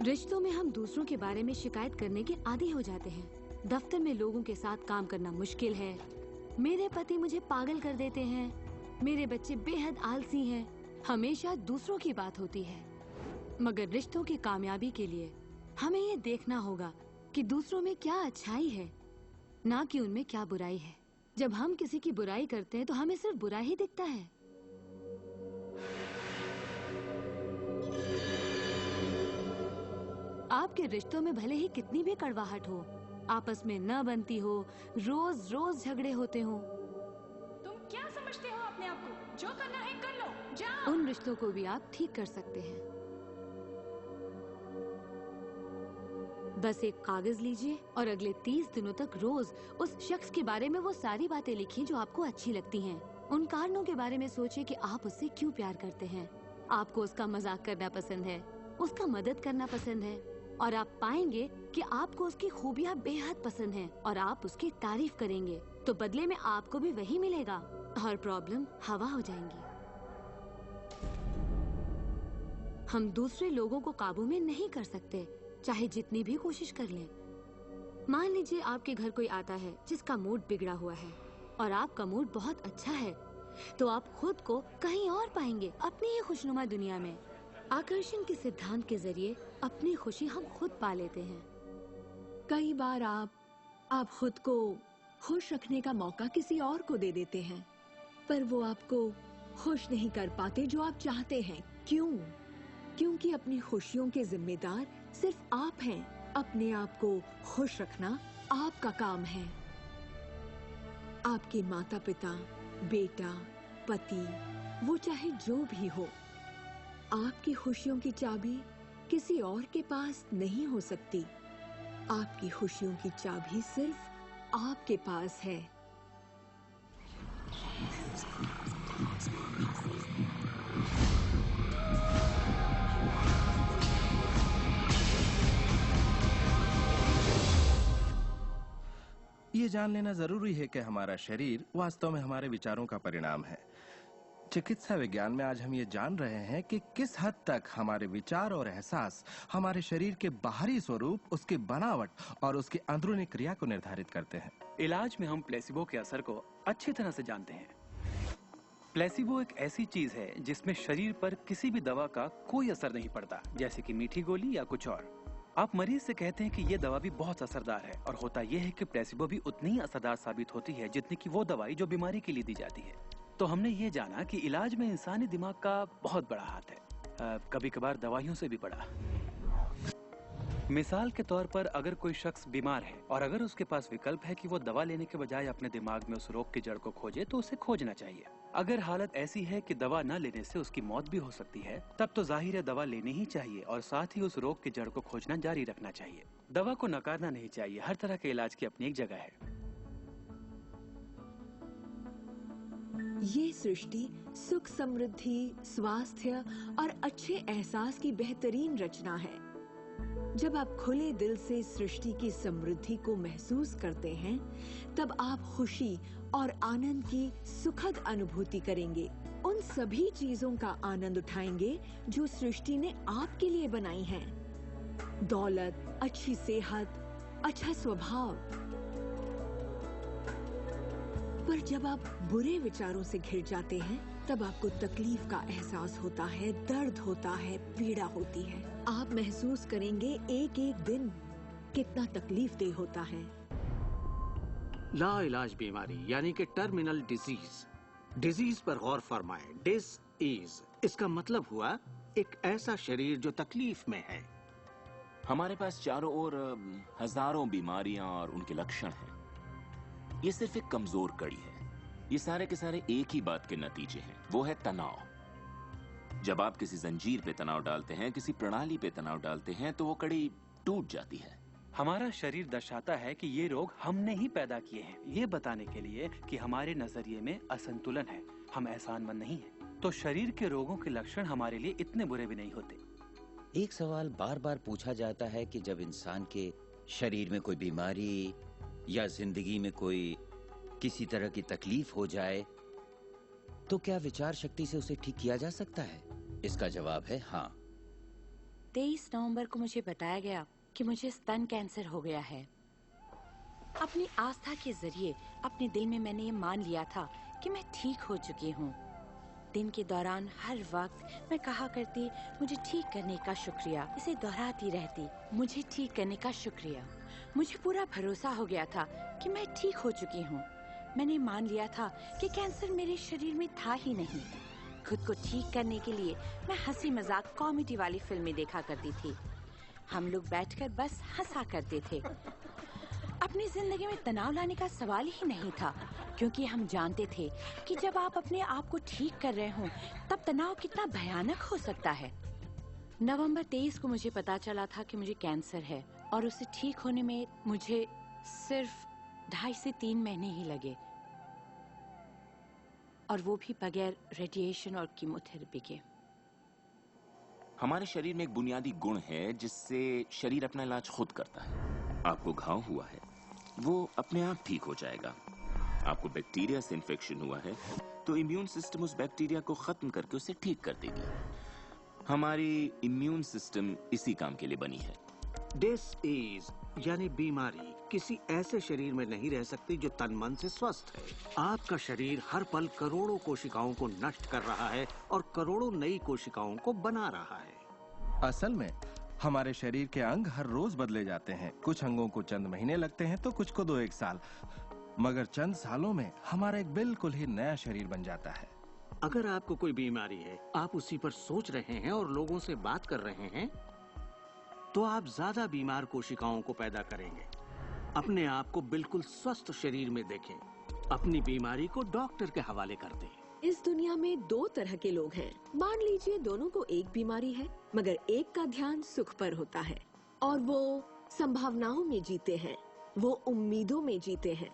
रिश्तों में हम दूसरों के बारे में शिकायत करने के आदी हो जाते हैं। दफ्तर में लोगों के साथ काम करना मुश्किल है। मेरे पति मुझे पागल कर देते हैं। मेरे बच्चे बेहद आलसी हैं। हमेशा दूसरों की बात होती है। मगर रिश्तों की कामयाबी के लिए हमें ये देखना होगा कि दूसरों में क्या अच्छाई है, ना कि उनमें क्या बुराई है। जब हम किसी की बुराई करते हैं तो हमें सिर्फ बुरा ही दिखता है। आपके रिश्तों में भले ही कितनी भी कड़वाहट हो, आपस में न बनती हो, रोज रोज झगड़े होते हो, तुम क्या समझते हो अपने आप को? जो करना है कर लो, जाओ। उन रिश्तों को भी आप ठीक कर सकते हैं। बस एक कागज लीजिए और अगले 30 दिनों तक रोज उस शख्स के बारे में वो सारी बातें लिखिए जो आपको अच्छी लगती हैं। उन कारणों के बारे में सोचिए कि आप उससे क्यों प्यार करते हैं। आपको उसका मजाक करना पसंद है, उसका मदद करना पसंद है, और आप पाएंगे कि आपको उसकी खूबियां बेहद पसंद हैं और आप उसकी तारीफ करेंगे तो बदले में आपको भी वही मिलेगा और प्रॉब्लम हवा हो जाएंगी। हम दूसरे लोगों को काबू में नहीं कर सकते, चाहे जितनी भी कोशिश कर लें। मान लीजिए आपके घर कोई आता है जिसका मूड बिगड़ा हुआ है और आपका मूड बहुत अच्छा है, तो आप खुद को कहीं और पाएंगे, अपनी ही खुशनुमा दुनिया में। आकर्षण के सिद्धांत के जरिए अपनी खुशी हम खुद पा लेते हैं। कई बार आप खुद को खुश रखने का मौका किसी और को दे देते हैं, पर वो आपको खुश नहीं कर पाते जो आप चाहते हैं। क्यों? क्योंकि अपनी खुशियों के जिम्मेदार सिर्फ आप हैं। अपने आप को खुश रखना आपका काम है। आपके माता पिता, बेटा, पति, वो चाहे जो भी हो, आपकी खुशियों की चाबी किसी और के पास नहीं हो सकती। आपकी खुशियों की चाबी सिर्फ आपके पास है। ये जान लेना जरूरी है कि हमारा शरीर वास्तव में हमारे विचारों का परिणाम है। चिकित्सा विज्ञान में आज हम ये जान रहे हैं कि किस हद तक हमारे विचार और एहसास हमारे शरीर के बाहरी स्वरूप, उसकी बनावट और उसकी अंदरूनी क्रिया को निर्धारित करते हैं। इलाज में हम प्लेसिबो के असर को अच्छी तरह से जानते हैं। प्लेसिबो एक ऐसी चीज है जिसमें शरीर पर किसी भी दवा का कोई असर नहीं पड़ता, जैसे कि मीठी गोली या कुछ और। आप मरीज से कहते हैं कि ये दवा भी बहुत असरदार है, और होता यह है कि प्लेसिबो भी उतनी ही असरदार साबित होती है जितनी कि वो दवाई जो बीमारी के लिए दी जाती है। तो हमने ये जाना कि इलाज में इंसानी दिमाग का बहुत बड़ा हाथ है, कभी कभार दवाइयों से भी बड़ा। मिसाल के तौर पर अगर कोई शख्स बीमार है और अगर उसके पास विकल्प है कि वो दवा लेने के बजाय अपने दिमाग में उस रोग की जड़ को खोजे, तो उसे खोजना चाहिए। अगर हालत ऐसी है कि दवा न लेने से उसकी मौत भी हो सकती है, तब तो जाहिर है दवा लेनी ही चाहिए और साथ ही उस रोग की जड़ को खोजना जारी रखना चाहिए। दवा को नकारना नहीं चाहिए। हर तरह के इलाज की अपनी एक जगह है। ये सृष्टि सुख, समृद्धि, स्वास्थ्य और अच्छे एहसास की बेहतरीन रचना है। जब आप खुले दिल से सृष्टि की समृद्धि को महसूस करते हैं, तब आप खुशी और आनंद की सुखद अनुभूति करेंगे। उन सभी चीजों का आनंद उठाएंगे जो सृष्टि ने आपके लिए बनाई हैं। दौलत, अच्छी सेहत, अच्छा स्वभाव। पर जब आप बुरे विचारों से घिर जाते हैं, तब आपको तकलीफ का एहसास होता है, दर्द होता है, पीड़ा होती है। आप महसूस करेंगे एक एक दिन कितना तकलीफदेह होता है। लाइलाज बीमारी यानी कि टर्मिनल डिजीज पर गौर फरमाएं। डिस इसका मतलब हुआ एक ऐसा शरीर जो तकलीफ में है। हमारे पास चारों ओर हजारों बीमारियां और उनके लक्षण हैं। ये सिर्फ एक कमजोर कड़ी है। ये सारे के सारे एक ही बात के नतीजे हैं, वो है तनाव। जब आप किसी जंजीर पे तनाव डालते हैं, किसी प्रणाली पे तनाव डालते हैं, तो वो कड़ी टूट जाती है। हमारा शरीर दर्शाता है कि ये रोग हमने ही पैदा किए हैं, ये बताने के लिए कि हमारे नजरिए में असंतुलन है, हम एहसानमंद नहीं हैं। तो शरीर के रोगों के लक्षण हमारे लिए इतने बुरे भी नहीं होते। एक सवाल बार बार पूछा जाता है कि जब इंसान के शरीर में कोई बीमारी या जिंदगी में कोई किसी तरह की तकलीफ हो जाए, तो क्या विचार शक्ति से उसे ठीक किया जा सकता है? इसका जवाब है हाँ। 23 नवंबर को मुझे बताया गया कि मुझे स्तन कैंसर हो गया है। अपनी आस्था के जरिए अपने दिल में मैंने ये मान लिया था कि मैं ठीक हो चुकी हूँ। दिन के दौरान हर वक्त मैं कहा करती, मुझे ठीक करने का शुक्रिया। इसे दोहराती रहती, मुझे ठीक करने का शुक्रिया। मुझे पूरा भरोसा हो गया था कि मैं ठीक हो चुकी हूँ। मैंने मान लिया था कि कैंसर मेरे शरीर में था ही नहीं। खुद को ठीक करने के लिए मैं हंसी मजाक कॉमेडी वाली फिल्में देखा करती थी। हम लोग बैठकर बस हंसा करते थे। अपनी जिंदगी में तनाव लाने का सवाल ही नहीं था, क्योंकि हम जानते थे कि जब आप अपने आप को ठीक कर रहे हों, तब तनाव कितना भयानक हो सकता है। नवंबर 23 को मुझे पता चला था कि मुझे कैंसर है, और उसे ठीक होने में मुझे सिर्फ 2.5 से 3 महीने ही लगे, और वो भी बगैर रेडिएशन और कीमोथेरेपी के। हमारे शरीर में एक बुनियादी गुण है जिससे शरीर अपना इलाज खुद करता है। आपको घाव हुआ है, वो अपने आप ठीक हो जाएगा। आपको बैक्टीरिया से इन्फेक्शन हुआ है, तो इम्यून सिस्टम उस बैक्टीरिया को खत्म करके उसे ठीक कर देगी। हमारी इम्यून सिस्टम इसी काम के लिए बनी है। डिसीज यानी बीमारी किसी ऐसे शरीर में नहीं रह सकती जो तन मन से स्वस्थ है। आपका शरीर हर पल करोड़ों कोशिकाओं को नष्ट कर रहा है और करोड़ों नई कोशिकाओं को बना रहा है। असल में हमारे शरीर के अंग हर रोज बदले जाते हैं। कुछ अंगों को चंद महीने लगते हैं तो कुछ को 2-1 साल, मगर चंद सालों में हमारा एक बिल्कुल ही नया शरीर बन जाता है। अगर आपको कोई बीमारी है, आप उसी पर सोच रहे हैं और लोगों से बात कर रहे हैं, तो आप ज्यादा बीमार कोशिकाओं को पैदा करेंगे। अपने आप को बिल्कुल स्वस्थ शरीर में देखें। अपनी बीमारी को डॉक्टर के हवाले कर दें। इस दुनिया में 2 तरह के लोग हैं। मान लीजिए दोनों को एक बीमारी है, मगर एक का ध्यान सुख पर होता है और वो संभावनाओं में जीते हैं, वो उम्मीदों में जीते हैं।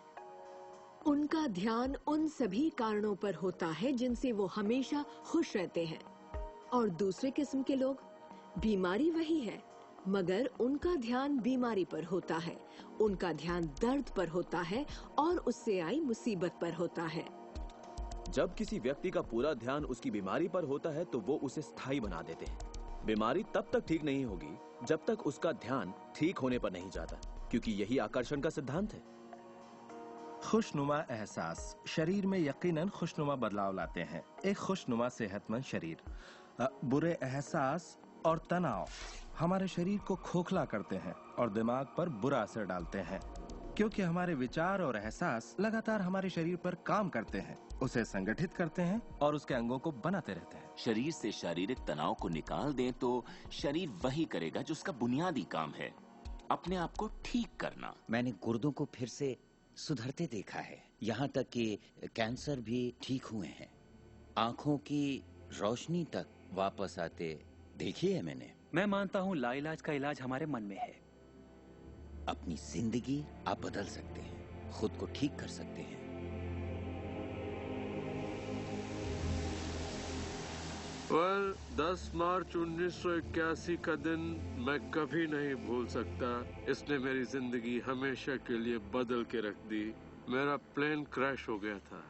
उनका ध्यान उन सभी कारणों पर होता है जिनसे वो हमेशा खुश रहते हैं। और दूसरे किस्म के लोग, बीमारी वही है, मगर उनका ध्यान बीमारी पर होता है, उनका ध्यान दर्द पर होता है और उससे आई मुसीबत पर होता है। जब किसी व्यक्ति का पूरा ध्यान उसकी बीमारी पर होता है तो वो उसे स्थायी बना देते हैं। बीमारी तब तक ठीक नहीं होगी जब तक उसका ध्यान ठीक होने पर नहीं जाता, क्योंकि यही आकर्षण का सिद्धांत है। खुशनुमा एहसास शरीर में यकीनन खुशनुमा बदलाव लाते हैं। एक खुशनुमा सेहतमंद शरीर। बुरे एहसास और तनाव हमारे शरीर को खोखला करते हैं और दिमाग पर बुरा असर डालते हैं, क्योंकि हमारे विचार और एहसास लगातार हमारे शरीर पर काम करते हैं, उसे संगठित करते हैं और उसके अंगों को बनाते रहते हैं। शरीर से शारीरिक तनाव को निकाल दें तो शरीर वही करेगा जो उसका बुनियादी काम है, अपने आप को ठीक करना। मैंने गुर्दों को फिर से सुधरते देखा है, यहाँ तक कि कैंसर भी ठीक हुए हैं। आंखों की रोशनी तक वापस आते देखी है मैंने। मैं मानता हूँ लाइलाज का इलाज हमारे मन में है। अपनी जिंदगी आप बदल सकते हैं, खुद को ठीक कर सकते हैं। well, 10 मार्च 1981 का दिन मैं कभी नहीं भूल सकता। इसने मेरी जिंदगी हमेशा के लिए बदल के रख दी। मेरा प्लेन क्रैश हो गया था।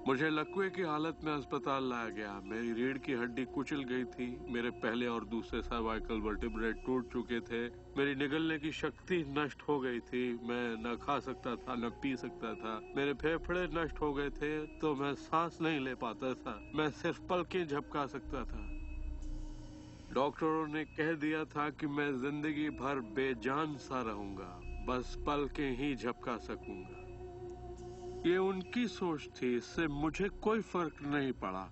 मुझे लकवे की हालत में अस्पताल लाया गया। मेरी रीढ़ की हड्डी कुचल गई थी। मेरे पहले और दूसरे सर्वाइकल वर्टिब्रे टूट चुके थे। मेरी निगलने की शक्ति नष्ट हो गई थी। मैं न खा सकता था न पी सकता था। मेरे फेफड़े नष्ट हो गए थे तो मैं सांस नहीं ले पाता था। मैं सिर्फ पलकें झपका सकता था। डॉक्टरों ने कह दिया था कि मैं जिंदगी भर बेजान सा रहूंगा, बस पलकें ही झपका सकूंगा। ये उनकी सोच थी, इससे मुझे कोई फर्क नहीं पड़ा।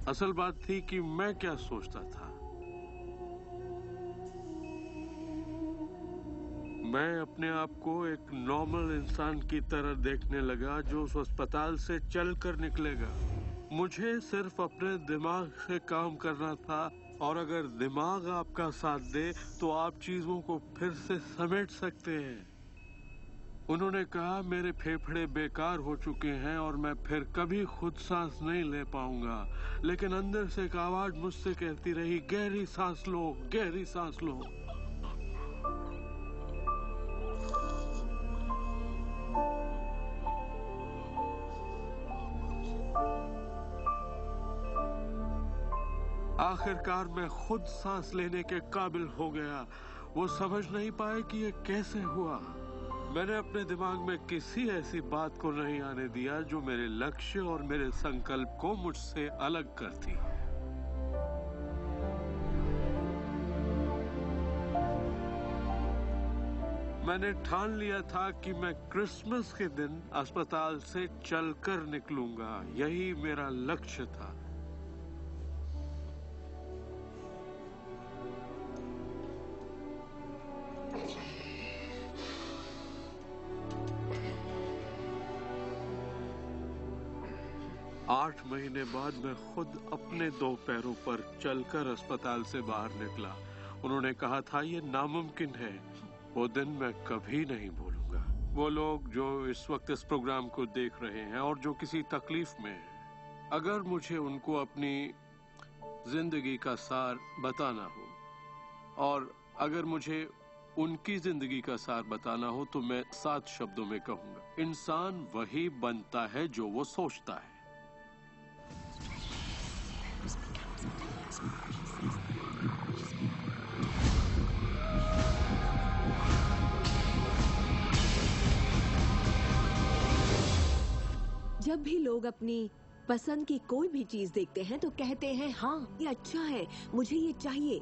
असल बात थी कि मैं क्या सोचता था। मैं अपने आप को एक नॉर्मल इंसान की तरह देखने लगा जो उस अस्पताल से चलकर निकलेगा। मुझे सिर्फ अपने दिमाग से काम करना था, और अगर दिमाग आपका साथ दे तो आप चीजों को फिर से समेट सकते हैं। उन्होंने कहा मेरे फेफड़े बेकार हो चुके हैं और मैं फिर कभी खुद सांस नहीं ले पाऊंगा, लेकिन अंदर से एक आवाज मुझसे कहती रही, गहरी सांस लो, गहरी सांस लो। आखिरकार मैं खुद सांस लेने के काबिल हो गया। वो समझ नहीं पाए कि ये कैसे हुआ। मैंने अपने दिमाग में किसी ऐसी बात को नहीं आने दिया जो मेरे लक्ष्य और मेरे संकल्प को मुझसे अलग करती। मैंने ठान लिया था कि मैं क्रिसमस के दिन अस्पताल से चलकर निकलूंगा। यही मेरा लक्ष्य था। आठ महीने बाद मैं खुद अपने 2 पैरों पर चलकर अस्पताल से बाहर निकला। उन्होंने कहा था ये नामुमकिन है। वो दिन मैं कभी नहीं भूलूंगा। वो लोग जो इस वक्त इस प्रोग्राम को देख रहे हैं और जो किसी तकलीफ में हैं, अगर मुझे उनको अपनी जिंदगी का सार बताना हो और अगर मुझे उनकी जिंदगी का सार बताना हो तो मैं 7 शब्दों में कहूंगा, इंसान वही बनता है जो वो सोचता है। जब भी लोग अपनी पसंद की कोई भी चीज देखते हैं तो कहते हैं हाँ ये अच्छा है, मुझे ये चाहिए।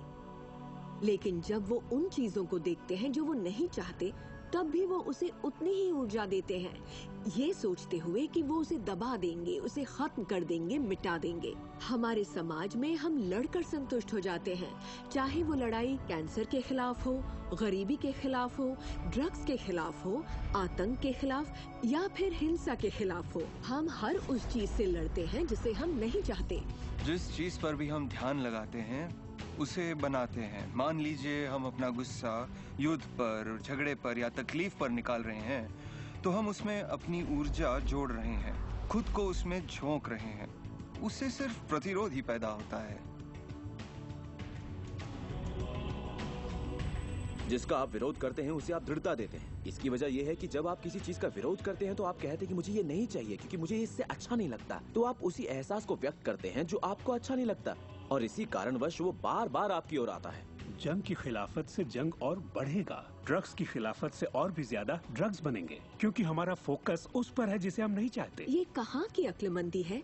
लेकिन जब वो उन चीजों को देखते हैं जो वो नहीं चाहते, तब भी वो उसे उतनी ही ऊर्जा देते हैं, ये सोचते हुए कि वो उसे दबा देंगे, उसे खत्म कर देंगे, मिटा देंगे। हमारे समाज में हम लड़कर संतुष्ट हो जाते हैं, चाहे वो लड़ाई कैंसर के खिलाफ हो, गरीबी के खिलाफ हो, ड्रग्स के खिलाफ हो, आतंक के खिलाफ या फिर हिंसा के खिलाफ हो। हम हर उस चीज से लड़ते हैं जिसे हम नहीं चाहते। जिस चीज पर भी हम ध्यान लगाते हैं उसे बनाते हैं। मान लीजिए हम अपना गुस्सा युद्ध पर, झगड़े पर या तकलीफ पर निकाल रहे हैं, तो हम उसमें अपनी ऊर्जा जोड़ रहे हैं, खुद को उसमें झोंक रहे हैं। उससे सिर्फ प्रतिरोध ही पैदा होता है। जिसका आप विरोध करते हैं उसे आप दृढ़ता देते हैं। इसकी वजह यह है कि जब आप किसी चीज का विरोध करते हैं तो आप कहते हैं कि मुझे ये नहीं चाहिए क्योंकि मुझे इससे अच्छा नहीं लगता, तो आप उसी एहसास को व्यक्त करते हैं जो आपको अच्छा नहीं लगता, और इसी कारणवश वो बार बार आपकी ओर आता है। जंग की खिलाफत से जंग और बढ़ेगा, ड्रग्स की खिलाफत से और भी ज्यादा ड्रग्स बनेंगे, क्योंकि हमारा फोकस उस पर है जिसे हम नहीं चाहते। ये कहाँ की अक्लमंदी है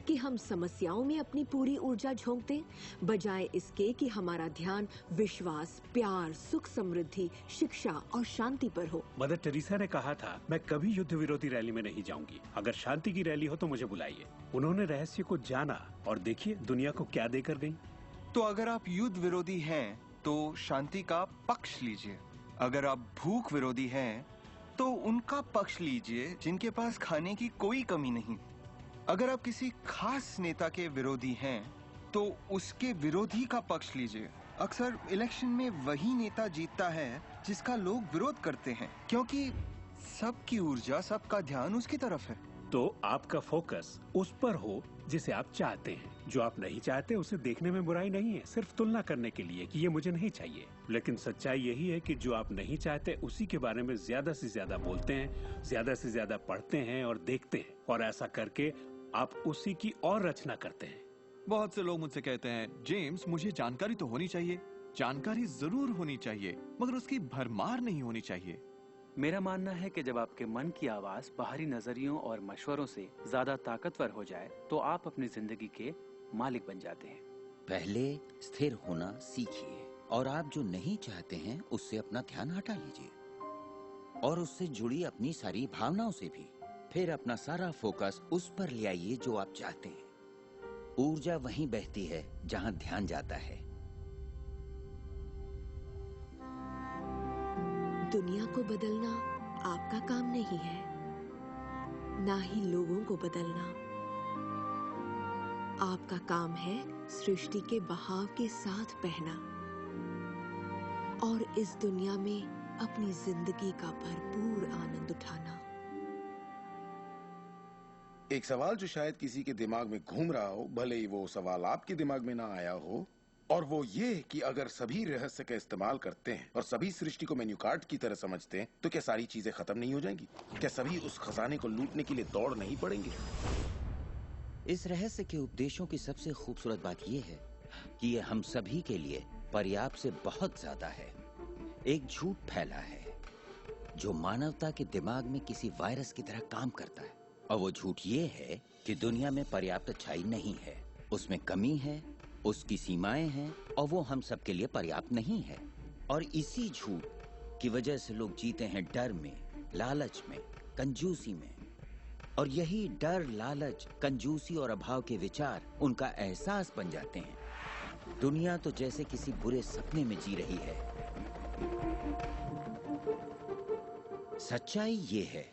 कि हम समस्याओं में अपनी पूरी ऊर्जा झोंक दें, बजाय इसके कि हमारा ध्यान विश्वास, प्यार, सुख, समृद्धि, शिक्षा और शांति पर हो। मदर टेरेसा ने कहा था, मैं कभी युद्ध विरोधी रैली में नहीं जाऊंगी, अगर शांति की रैली हो तो मुझे बुलाइए। उन्होंने रहस्य को जाना और देखिए दुनिया को क्या देकर गई। तो अगर आप युद्ध विरोधी हैं तो शांति का पक्ष लीजिए, अगर आप भूख विरोधी हैं तो उनका पक्ष लीजिए जिनके पास खाने की कोई कमी नहीं, अगर आप किसी खास नेता के विरोधी हैं तो उसके विरोधी का पक्ष लीजिए। अक्सर इलेक्शन में वही नेता जीतता है जिसका लोग विरोध करते हैं, क्योंकि सबकी ऊर्जा, सबका ध्यान उसकी तरफ है। तो आपका फोकस उस पर हो जिसे आप चाहते हैं। जो आप नहीं चाहते उसे देखने में बुराई नहीं है, सिर्फ तुलना करने के लिए कि ये मुझे नहीं चाहिए। लेकिन सच्चाई यही है कि जो आप नहीं चाहते उसी के बारे में ज्यादा से ज्यादा बोलते हैं, ज्यादा से ज्यादा पढ़ते हैं और देखते हैं, और ऐसा करके आप उसी की और रचना करते हैं। बहुत से लोग मुझसे कहते हैं, जेम्स मुझे जानकारी तो होनी चाहिए, जानकारी जरूर होनी चाहिए, मगर उसकी भरमार नहीं होनी चाहिए। मेरा मानना है कि जब आपके मन की आवाज बाहरी नजरियों और मशवरों से ज्यादा ताकतवर हो जाए तो आप अपनी जिंदगी के मालिक बन जाते हैं। पहले स्थिर होना सीखिए, और आप जो नहीं चाहते हैं उससे अपना ध्यान हटा लीजिए, और उससे जुड़ी अपनी सारी भावनाओं से भी। फिर अपना सारा फोकस उस पर ले आइए जो आप चाहते हैं। ऊर्जा वहीं बहती है जहां ध्यान जाता है। दुनिया को बदलना आपका काम नहीं है, ना ही लोगों को बदलना। आपका काम है सृष्टि के बहाव के साथ बहना और इस दुनिया में अपनी जिंदगी का भरपूर आनंद उठाना। एक सवाल जो शायद किसी के दिमाग में घूम रहा हो, भले ही वो सवाल आपके दिमाग में ना आया हो, और वो ये कि अगर सभी रहस्य का इस्तेमाल करते हैं और सभी सृष्टि को मेन्यू कार्ड की तरह समझते हैं तो क्या सारी चीजें खत्म नहीं हो जाएंगी? क्या सभी उस खजाने को लूटने के लिए दौड़ नहीं पड़ेंगे? इस रहस्य के उपदेशों की सबसे खूबसूरत बात यह है कि ये हम सभी के लिए पर्याप्त से बहुत ज्यादा है। एक झूठ फैला है जो मानवता के दिमाग में किसी वायरस की तरह काम करता है, और वो झूठ ये है कि दुनिया में पर्याप्त अच्छाई नहीं है, उसमें कमी है, उसकी सीमाएं हैं, और वो हम सब के लिए पर्याप्त नहीं है। और इसी झूठ की वजह से लोग जीते हैं डर में, लालच में, कंजूसी में, और यही डर, लालच, कंजूसी और अभाव के विचार उनका एहसास बन जाते हैं। दुनिया तो जैसे किसी बुरे सपने में जी रही है। सच्चाई ये है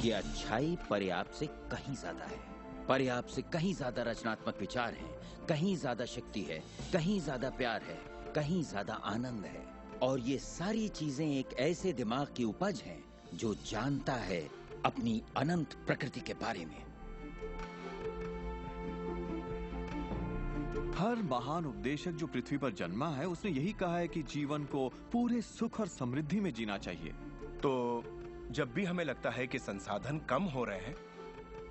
कि अच्छाई पर्याप्त से कहीं ज्यादा है। पर्याप्त से कहीं ज्यादा रचनात्मक विचार हैं, कहीं ज्यादा शक्ति है, कहीं ज्यादा प्यार है, कहीं ज्यादा आनंद है। और ये सारी चीजें एक ऐसे दिमाग की उपज हैं जो जानता है अपनी अनंत प्रकृति के बारे में। हर महान उपदेशक जो पृथ्वी पर जन्मा है उसने यही कहा है कि जीवन को पूरे सुख और समृद्धि में जीना चाहिए। तो जब भी हमें लगता है कि संसाधन कम हो रहे हैं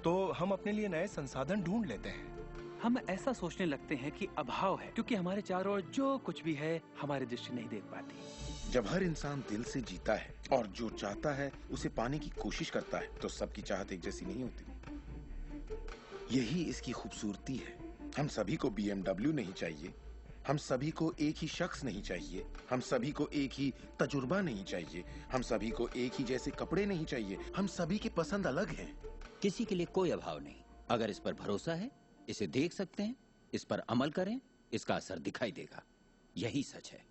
तो हम अपने लिए नए संसाधन ढूंढ लेते हैं। हम ऐसा सोचने लगते हैं कि अभाव है क्योंकि हमारे चारों ओर जो कुछ भी है हमारी दृष्टि नहीं देख पाती। जब हर इंसान दिल से जीता है और जो चाहता है उसे पाने की कोशिश करता है तो सबकी चाहत एक जैसी नहीं होती। यही इसकी खूबसूरती है। हम सभी को BMW नहीं चाहिए, हम सभी को एक ही शख्स नहीं चाहिए, हम सभी को एक ही तजुर्बा नहीं चाहिए, हम सभी को एक ही जैसे कपड़े नहीं चाहिए, हम सभी की पसंद अलग है। किसी के लिए कोई अभाव नहीं। अगर इस पर भरोसा है, इसे देख सकते हैं, इस पर अमल करें, इसका असर दिखाई देगा। यही सच है।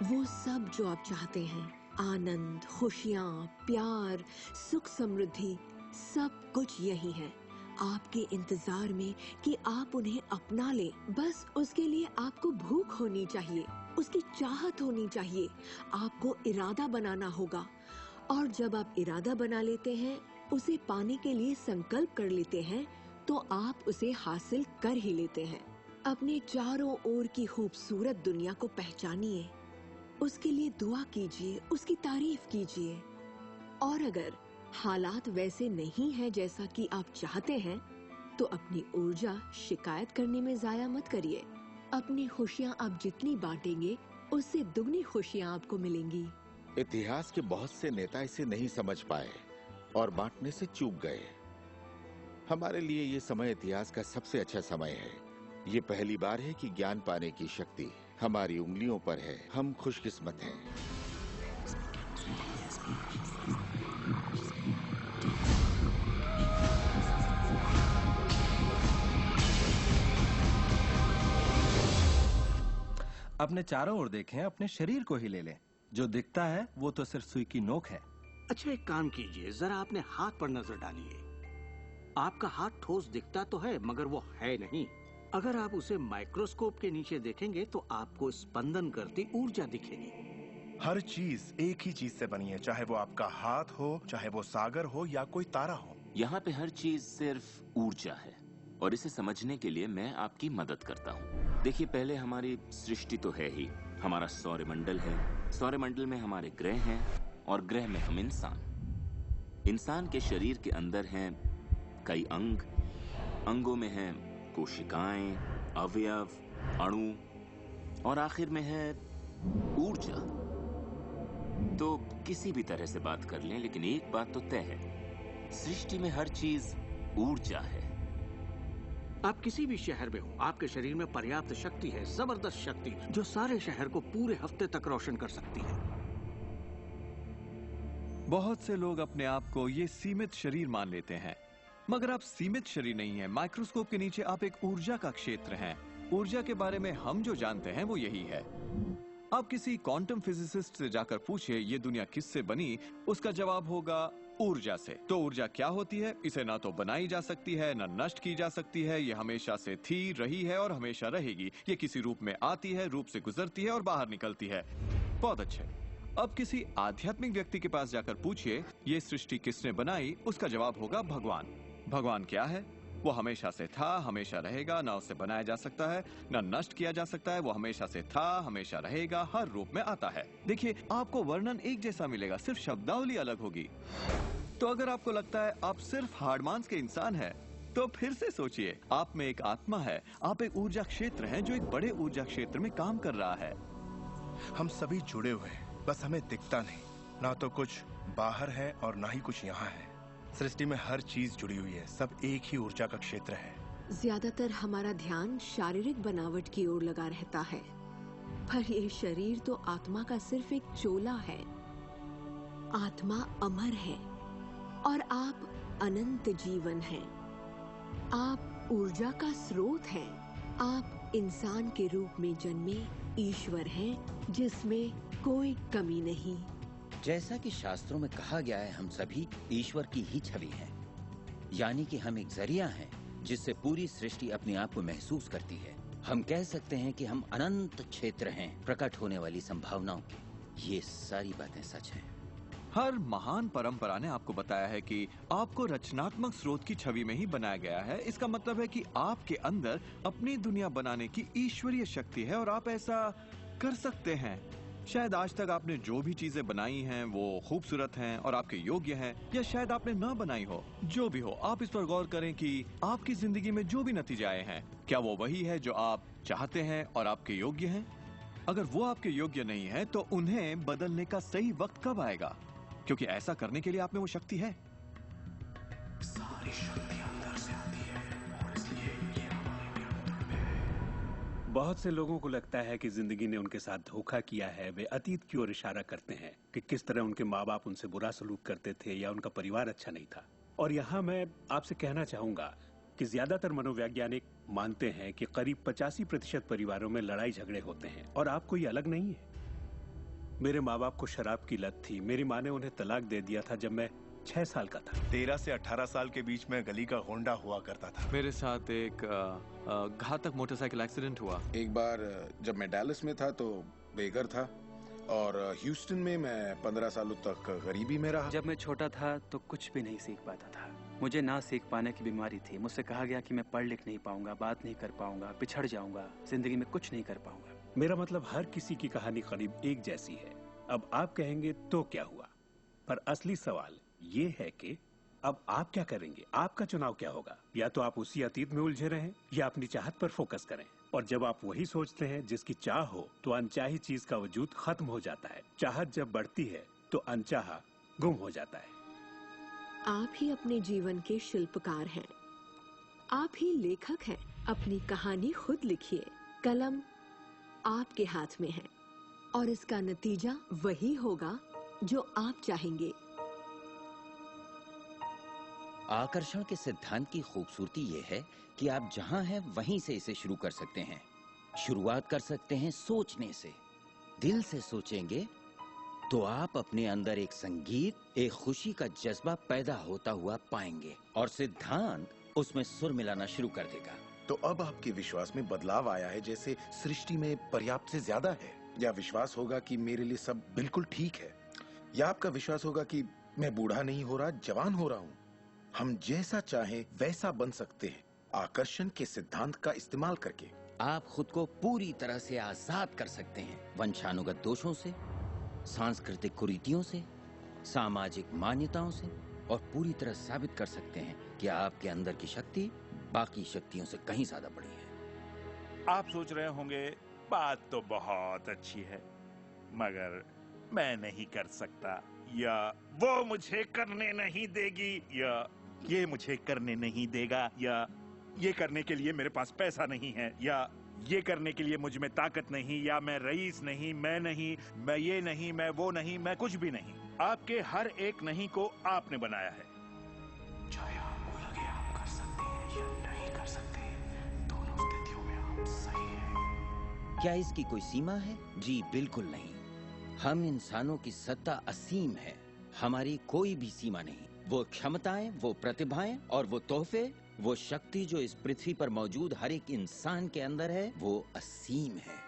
वो सब जो आप चाहते हैं, आनंद, खुशियाँ, प्यार, सुख, समृद्धि, सब कुछ यही है आपके इंतजार में कि आप उन्हें अपना लें। बस उसके लिए आपको भूख होनी चाहिए, उसकी चाहत होनी चाहिए, आपको इरादा बनाना होगा। और जब आप इरादा बना लेते हैं, उसे पाने के लिए संकल्प कर लेते हैं, तो आप उसे हासिल कर ही लेते हैं। अपने चारों ओर की खूबसूरत दुनिया को पहचानिए, उसके लिए दुआ कीजिए, उसकी तारीफ कीजिए। और अगर हालात वैसे नहीं है जैसा कि आप चाहते हैं, तो अपनी ऊर्जा शिकायत करने में जाया मत करिए। अपनी खुशियाँ आप जितनी बांटेंगे, उससे दुगनी खुशियाँ आपको मिलेंगी। इतिहास के बहुत से नेता इसे नहीं समझ पाए और बांटने से चूक गए। हमारे लिए ये समय इतिहास का सबसे अच्छा समय है। ये पहली बार है कि ज्ञान पाने की शक्ति हमारी उंगलियों पर है। हम खुशकिस्मत हैं। अपने चारों ओर देखें, अपने शरीर को ही ले लें। जो दिखता है वो तो सिर्फ सुई की नोक है। अच्छा, एक काम कीजिए, जरा अपने हाथ पर नजर डालिए। आपका हाथ ठोस दिखता तो है, मगर वो है नहीं। अगर आप उसे माइक्रोस्कोप के नीचे देखेंगे तो आपको स्पंदन करती ऊर्जा दिखेगी। हर चीज एक ही चीज से बनी है, चाहे वो आपका हाथ हो, चाहे वो सागर हो या कोई तारा हो। यहाँ पे हर चीज सिर्फ ऊर्जा है, और इसे समझने के लिए मैं आपकी मदद करता हूँ। देखिए, पहले हमारी सृष्टि तो है ही, हमारा सौरमंडल है। सौरमंडल में हमारे ग्रह हैं, और ग्रह में हम इंसान। इंसान के शरीर के अंदर हैं कई अंग, अंगों में हैं कोशिकाएं, अवयव, अणु, और आखिर में है ऊर्जा। तो किसी भी तरह से बात कर लें, लेकिन एक बात तो तय है, सृष्टि में हर चीज ऊर्जा है। आप किसी भी शहर में हो, आपके शरीर में पर्याप्त शक्ति है, जबरदस्त शक्ति, जो सारे शहर को पूरे हफ्ते तक रोशन कर सकती है। बहुत से लोग अपने आप को ये सीमित शरीर मान लेते हैं, मगर आप सीमित शरीर नहीं हैं। माइक्रोस्कोप के नीचे आप एक ऊर्जा का क्षेत्र हैं। ऊर्जा के बारे में हम जो जानते हैं वो यही है। आप किसी क्वांटम फिजिसिस्ट से जाकर पूछिए ये दुनिया किससे बनी, उसका जवाब होगा ऊर्जा से। तो ऊर्जा क्या होती है? इसे ना तो बनाई जा सकती है, ना नष्ट की जा सकती है। ये हमेशा से थी, रही है और हमेशा रहेगी। ये किसी रूप में आती है, रूप से गुजरती है और बाहर निकलती है। बहुत अच्छे। अब किसी आध्यात्मिक व्यक्ति के पास जाकर पूछिए ये सृष्टि किसने बनाई, उसका जवाब होगा भगवान। भगवान क्या है? वो हमेशा से था, हमेशा रहेगा, ना उसे बनाया जा सकता है, ना नष्ट किया जा सकता है। वो हमेशा से था, हमेशा रहेगा, हर रूप में आता है। देखिए, आपको वर्णन एक जैसा मिलेगा, सिर्फ शब्दावली अलग होगी। तो अगर आपको लगता है आप सिर्फ हाड़ मांस के इंसान हैं, तो फिर से सोचिए, आप में एक आत्मा है, आप एक ऊर्जा क्षेत्र हैं जो एक बड़े ऊर्जा क्षेत्र में काम कर रहा है। हम सभी जुड़े हुए हैं, बस हमें दिखता नहीं। ना तो कुछ बाहर है और ना ही कुछ यहाँ है। सृष्टि में हर चीज जुड़ी हुई है, सब एक ही ऊर्जा का क्षेत्र है। ज्यादातर हमारा ध्यान शारीरिक बनावट की ओर लगा रहता है, पर ये शरीर तो आत्मा का सिर्फ एक चोला है। आत्मा अमर है और आप अनंत जीवन हैं। आप ऊर्जा का स्रोत हैं। आप इंसान के रूप में जन्मे ईश्वर हैं, जिसमें कोई कमी नहीं। जैसा कि शास्त्रों में कहा गया है, हम सभी ईश्वर की ही छवि हैं। यानी कि हम एक जरिया हैं जिससे पूरी सृष्टि अपने आप को महसूस करती है। हम कह सकते हैं कि हम अनंत क्षेत्र हैं प्रकट होने वाली संभावनाओं की। ये सारी बातें सच हैं। हर महान परंपरा ने आपको बताया है कि आपको रचनात्मक स्रोत की छवि में ही बनाया गया है। इसका मतलब है कि आपके अंदर अपनी दुनिया बनाने की ईश्वरीय शक्ति है और आप ऐसा कर सकते हैं। शायद आज तक आपने जो भी चीजें बनाई हैं वो खूबसूरत हैं और आपके योग्य हैं, या शायद आपने ना बनाई हो। जो भी हो, आप इस पर गौर करें कि आपकी जिंदगी में जो भी नतीजे आए हैं, क्या वो वही है जो आप चाहते हैं और आपके योग्य हैं? अगर वो आपके योग्य नहीं है तो उन्हें बदलने का सही वक्त कब आएगा? क्योंकि ऐसा करने के लिए आप में वो शक्ति है। सारी शक्ति अंदर से आती है और इसलिए ये हमारे भी अंदर में। बहुत से लोगों को लगता है कि जिंदगी ने उनके साथ धोखा किया है। वे अतीत की ओर इशारा करते हैं कि किस तरह उनके माँ बाप उनसे बुरा सलूक करते थे या उनका परिवार अच्छा नहीं था। और यहाँ मैं आपसे कहना चाहूंगा कि ज्यादातर मनोवैज्ञानिक मानते हैं कि करीब 85% परिवारों में लड़ाई झगड़े होते हैं और आप कोई अलग नहीं है। मेरे माँ बाप को शराब की लत थी। मेरी माँ ने उन्हें तलाक दे दिया था जब मैं 6 साल का था। 13 से 18 साल के बीच में गली का गोंडा हुआ करता था। मेरे साथ एक घातक मोटरसाइकिल एक्सीडेंट हुआ। एक बार जब मैं डैलस में था तो बेघर था और ह्यूस्टन में मैं 15 सालों तक गरीबी में रहा। जब मैं छोटा था तो कुछ भी नहीं सीख पाता था। मुझे ना सीख पाने की बीमारी थी। मुझसे कहा गया कि मैं पढ़ लिख नहीं पाऊंगा, बात नहीं कर पाऊंगा, पिछड़ जाऊंगा, जिंदगी में कुछ नहीं कर पाऊंगा। मेरा मतलब हर किसी की कहानी करीब एक जैसी है। अब आप कहेंगे तो क्या हुआ, पर असली सवाल ये है कि अब आप क्या करेंगे, आपका चुनाव क्या होगा। या तो आप उसी अतीत में उलझे रहें या अपनी चाहत पर फोकस करें। और जब आप वही सोचते हैं जिसकी चाह हो, तो अनचाही चीज का वजूद खत्म हो जाता है। चाहत जब बढ़ती है तो अनचाहा गुम हो जाता है। आप ही अपने जीवन के शिल्पकार हैं, आप ही लेखक हैं। अपनी कहानी खुद लिखिए, कलम आपके हाथ में है और इसका नतीजा वही होगा जो आप चाहेंगे। आकर्षण के सिद्धांत की खूबसूरती ये है कि आप जहां हैं वहीं से इसे शुरू कर सकते हैं। शुरुआत कर सकते हैं सोचने से। दिल से सोचेंगे तो आप अपने अंदर एक संगीत, एक खुशी का जज्बा पैदा होता हुआ पाएंगे और सिद्धांत उसमें सुर मिलाना शुरू कर देगा। तो अब आपके विश्वास में बदलाव आया है, जैसे सृष्टि में पर्याप्त से ज्यादा है, या विश्वास होगा कि मेरे लिए सब बिल्कुल ठीक है, या आपका विश्वास होगा कि मैं बूढ़ा नहीं हो रहा, जवान हो रहा हूँ। हम जैसा चाहें वैसा बन सकते हैं आकर्षण के सिद्धांत का इस्तेमाल करके। आप खुद को पूरी तरह से आजाद कर सकते हैं वंशानुगत दोषों से, सांस्कृतिक कुरीतियों से, सामाजिक मान्यताओं से, और पूरी तरह साबित कर सकते हैं कि आपके अंदर की शक्ति बाकी शक्तियों से कहीं ज्यादा बड़ी है। आप सोच रहे होंगे बात तो बहुत अच्छी है, मगर मैं नहीं कर सकता, या वो मुझे करने नहीं देगी, या ये मुझे करने नहीं देगा, या ये करने के लिए मेरे पास पैसा नहीं है, या ये करने के लिए मुझ में ताकत नहीं, या मैं रईस नहीं, मैं नहीं, मैं ये नहीं, मैं वो नहीं, मैं कुछ भी नहीं। आपके हर एक नहीं को आपने बनाया है। चाहे आपको लगे आप कर सकते हैं या नहीं कर सकते, दोनों स्थितियों में आप सही हैं। क्या इसकी कोई सीमा है? जी बिल्कुल नहीं। हम इंसानों की सत्ता असीम है, हमारी कोई भी सीमा नहीं। वो क्षमताएं, वो प्रतिभाएं और वो तोहफे, वो शक्ति जो इस पृथ्वी पर मौजूद हर एक इंसान के अंदर है, वो असीम है।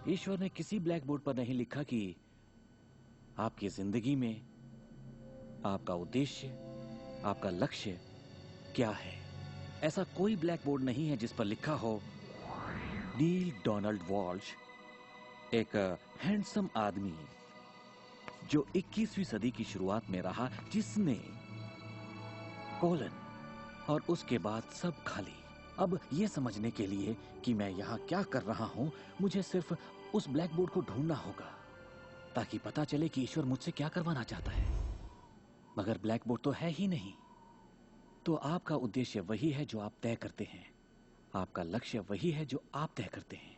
ईश्वर ने किसी ब्लैक बोर्ड पर नहीं लिखा कि आपकी जिंदगी में आपका उद्देश्य, आपका लक्ष्य क्या है। ऐसा कोई ब्लैक बोर्ड नहीं है जिस पर लिखा हो नील डोनाल्ड वॉल्श, एक हैंडसम आदमी जो 21वीं सदी की शुरुआत में रहा, जिसने कोलन और उसके बाद सब खाली। अब ये समझने के लिए कि मैं यहाँ क्या कर रहा हूँ, मुझे सिर्फ उस ब्लैक बोर्ड को ढूंढना होगा ताकि पता चले कि ईश्वर मुझसे क्या करवाना चाहता है। मगर ब्लैक बोर्ड तो है ही नहीं। तो आपका उद्देश्य वही है जो आप तय करते हैं, आपका लक्ष्य वही है जो आप तय करते हैं।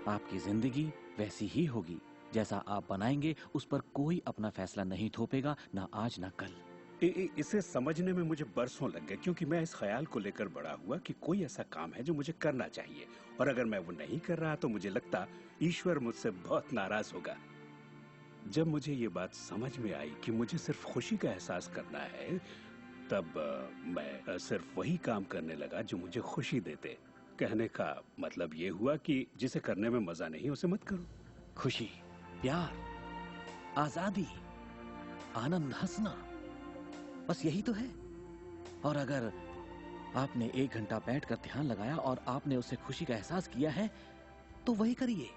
आपकी जिंदगी वैसी ही होगी जैसा आप बनाएंगे, उस पर कोई अपना फैसला नहीं थोपेगा, ना आज ना कल। इसे समझने में मुझे बरसों लग गए, क्योंकि मैं इस ख्याल को लेकर बड़ा हुआ कि कोई ऐसा काम है जो मुझे करना चाहिए, और अगर मैं वो नहीं कर रहा तो मुझे लगता ईश्वर मुझसे बहुत नाराज होगा। जब मुझे ये बात समझ में आई कि मुझे सिर्फ खुशी का एहसास करना है, तब मैं सिर्फ वही काम करने लगा जो मुझे खुशी देते। कहने का मतलब ये हुआ कि जिसे करने में मजा नहीं उसे मत करो। खुशी, प्यार, आजादी, आनंद, हंसना, बस यही तो है। और अगर आपने 1 घंटा बैठकर ध्यान लगाया और आपने उससे खुशी का एहसास किया है, तो वही करिए।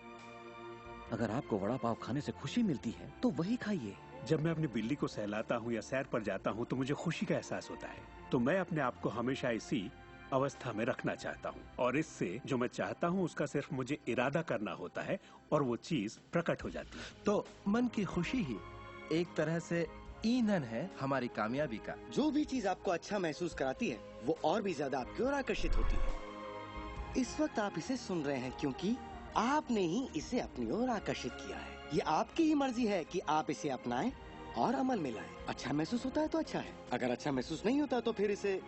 अगर आपको वड़ा पाव खाने से खुशी मिलती है तो वही खाइए। जब मैं अपनी बिल्ली को सहलाता हूँ या सैर पर जाता हूँ तो मुझे खुशी का एहसास होता है। तो मैं अपने आप को हमेशा इसी अवस्था में रखना चाहता हूँ, और इससे जो मैं चाहता हूँ उसका सिर्फ मुझे इरादा करना होता है और वो चीज प्रकट हो जाती है। तो मन की खुशी ही एक तरह से ईंधन है हमारी कामयाबी का। जो भी चीज आपको अच्छा महसूस कराती है वो और भी ज्यादा आपकी ओर आकर्षित होती है। इस वक्त आप इसे सुन रहे हैं क्योंकि आपने ही इसे अपनी ओर आकर्षित किया है। ये आपकी ही मर्जी है कि आप इसे अपनाएं और अमल में लाएं। अच्छा महसूस होता है तो अच्छा है, अगर अच्छा महसूस नहीं होता तो फिर इसे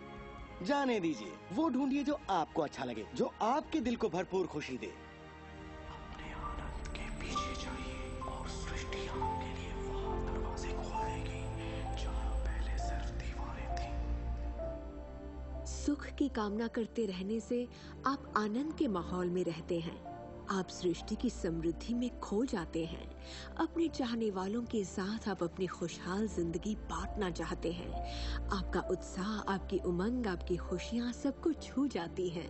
जाने दीजिए। वो ढूंढिए जो आपको अच्छा लगे, जो आपके दिल को भरपूर खुशी दे। अपने आनंद के पीछे जाइए और सृष्टि आपके लिए वहां दरवाजे खोल देगी जहां पहले सिर्फ दीवारें थीं। सुख की कामना करते रहने से आप आनंद के माहौल में रहते हैं। आप सृष्टि की समृद्धि में खो जाते हैं। अपने चाहने वालों के साथ आप अपनी खुशहाल जिंदगी बांटना चाहते हैं। आपका उत्साह, आपकी उमंग, आपकी खुशियाँ सब कुछ छू जाती हैं।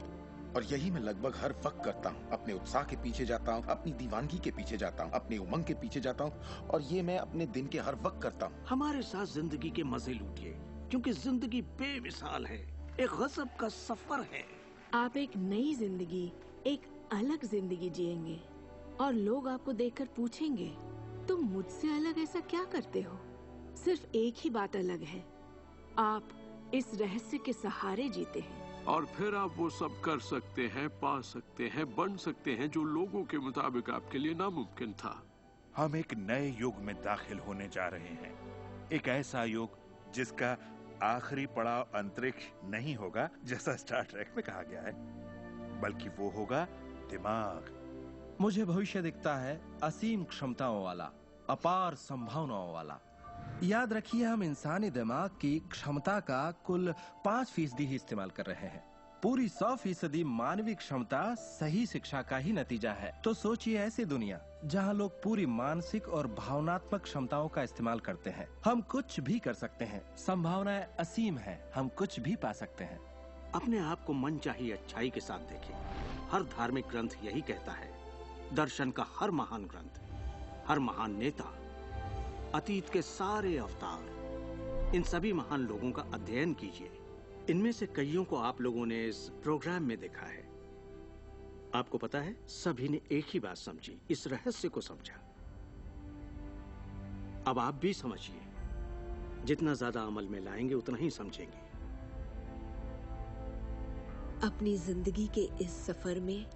और यही मैं लगभग हर वक्त करता हूँ। अपने उत्साह के पीछे जाता हूँ, अपनी दीवानगी के पीछे जाता हूँ, अपनी उमंग के पीछे जाता हूँ, और ये मैं अपने दिन के हर वक्त करता हूँ। हमारे साथ जिंदगी के मजे लूटिए, क्योंकि जिंदगी बेमिसाल है, एक गजब का सफर है। आप एक नई जिंदगी, एक अलग जिंदगी जिएंगे और लोग आपको देखकर पूछेंगे, तुम मुझसे अलग ऐसा क्या करते हो? सिर्फ एक ही बात अलग है, आप इस रहस्य के सहारे जीते हैं। और फिर आप वो सब कर सकते हैं, पा सकते हैं, बन सकते हैं जो लोगों के मुताबिक आपके लिए नामुमकिन था। हम एक नए युग में दाखिल होने जा रहे हैं, एक ऐसा युग जिसका आखिरी पड़ाव अंतरिक्ष नहीं होगा जैसा स्टार ट्रेक में कहा गया है, बल्कि वो होगा दिमाग। मुझे भविष्य दिखता है असीम क्षमताओं वाला, अपार संभावनाओं वाला। याद रखिए, हम इंसानी दिमाग की क्षमता का कुल 5% ही इस्तेमाल कर रहे हैं। पूरी 100% मानवीय क्षमता सही शिक्षा का ही नतीजा है। तो सोचिए ऐसी दुनिया जहां लोग पूरी मानसिक और भावनात्मक क्षमताओं का इस्तेमाल करते हैं। हम कुछ भी कर सकते हैं, संभावनाएं असीम है, हम कुछ भी पा सकते हैं। अपने आप को मनचाही अच्छाई के साथ देखें। हर धार्मिक ग्रंथ यही कहता है, दर्शन का हर महान ग्रंथ, हर महान नेता, अतीत के सारे अवतार, इन सभी महान लोगों का अध्ययन कीजिए। इनमें से कईयों को आप लोगों ने इस प्रोग्राम में देखा है। आपको पता है, सभी ने एक ही बात समझी, इस रहस्य को समझा। अब आप भी समझिए, जितना ज्यादा अमल में लाएंगे उतना ही समझेंगे। अपनी जिंदगी के इस सफर में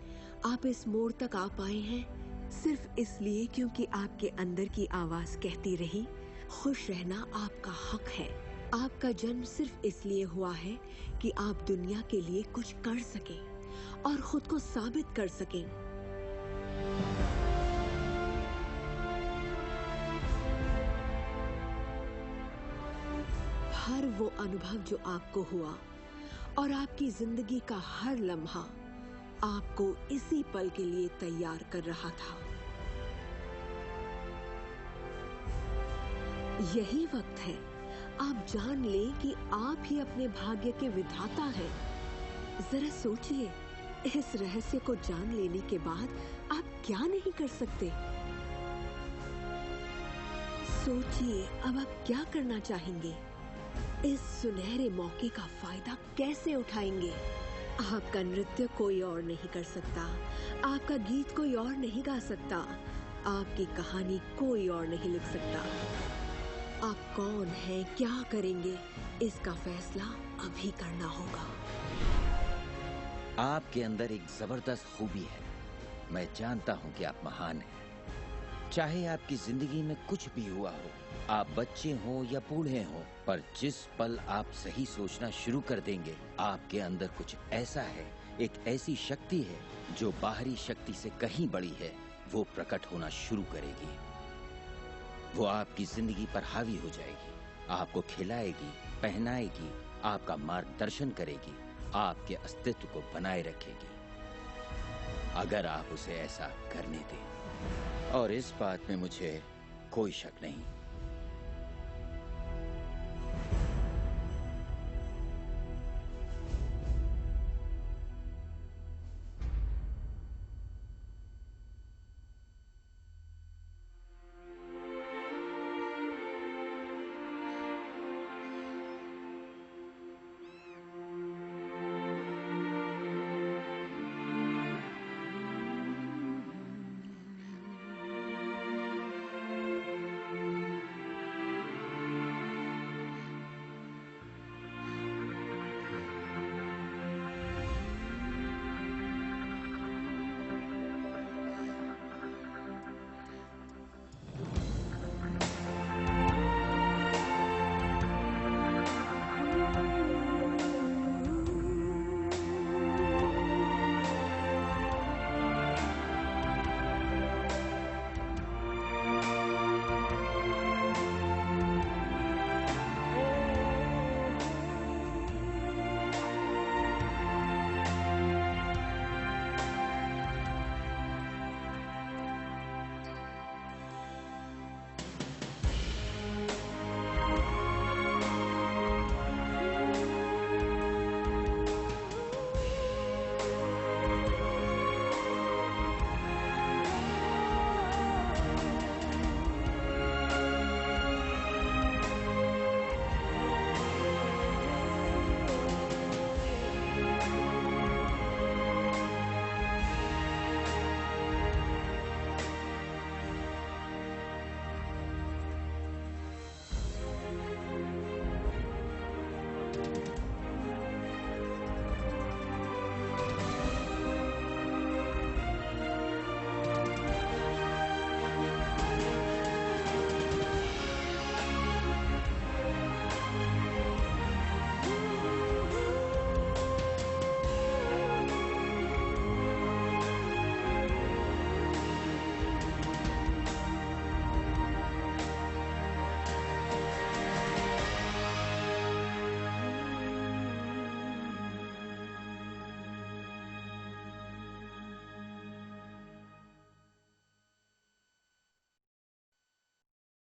आप इस मोड़ तक आ पाए हैं सिर्फ इसलिए क्योंकि आपके अंदर की आवाज कहती रही, खुश रहना आपका हक है। आपका जन्म सिर्फ इसलिए हुआ है कि आप दुनिया के लिए कुछ कर सकें और खुद को साबित कर सकें। हर वो अनुभव जो आपको हुआ और आपकी जिंदगी का हर लम्हा आपको इसी पल के लिए तैयार कर रहा था। यही वक्त है आप जान लें कि आप ही अपने भाग्य के विधाता हैं। जरा सोचिए, इस रहस्य को जान लेने के बाद आप क्या नहीं कर सकते? सोचिए, अब आप क्या करना चाहेंगे? इस सुनहरे मौके का फायदा कैसे उठाएंगे? आपका नृत्य कोई और नहीं कर सकता, आपका गीत कोई और नहीं गा सकता, आपकी कहानी कोई और नहीं लिख सकता। आप कौन हैं, क्या करेंगे, इसका फैसला अभी करना होगा। आपके अंदर एक जबरदस्त खूबी है। मैं जानता हूं कि आप महान हैं। चाहे आपकी जिंदगी में कुछ भी हुआ हो, आप बच्चे हो या बूढ़े हो, पर जिस पल आप सही सोचना शुरू कर देंगे, आपके अंदर कुछ ऐसा है, एक ऐसी शक्ति है जो बाहरी शक्ति से कहीं बड़ी है, वो प्रकट होना शुरू करेगी। वो आपकी जिंदगी पर हावी हो जाएगी, आपको खिलाएगी, पहनाएगी, आपका मार्गदर्शन करेगी, आपके अस्तित्व को बनाए रखेगी, अगर आप उसे ऐसा करने दें। और इस बात में मुझे कोई शक नहीं।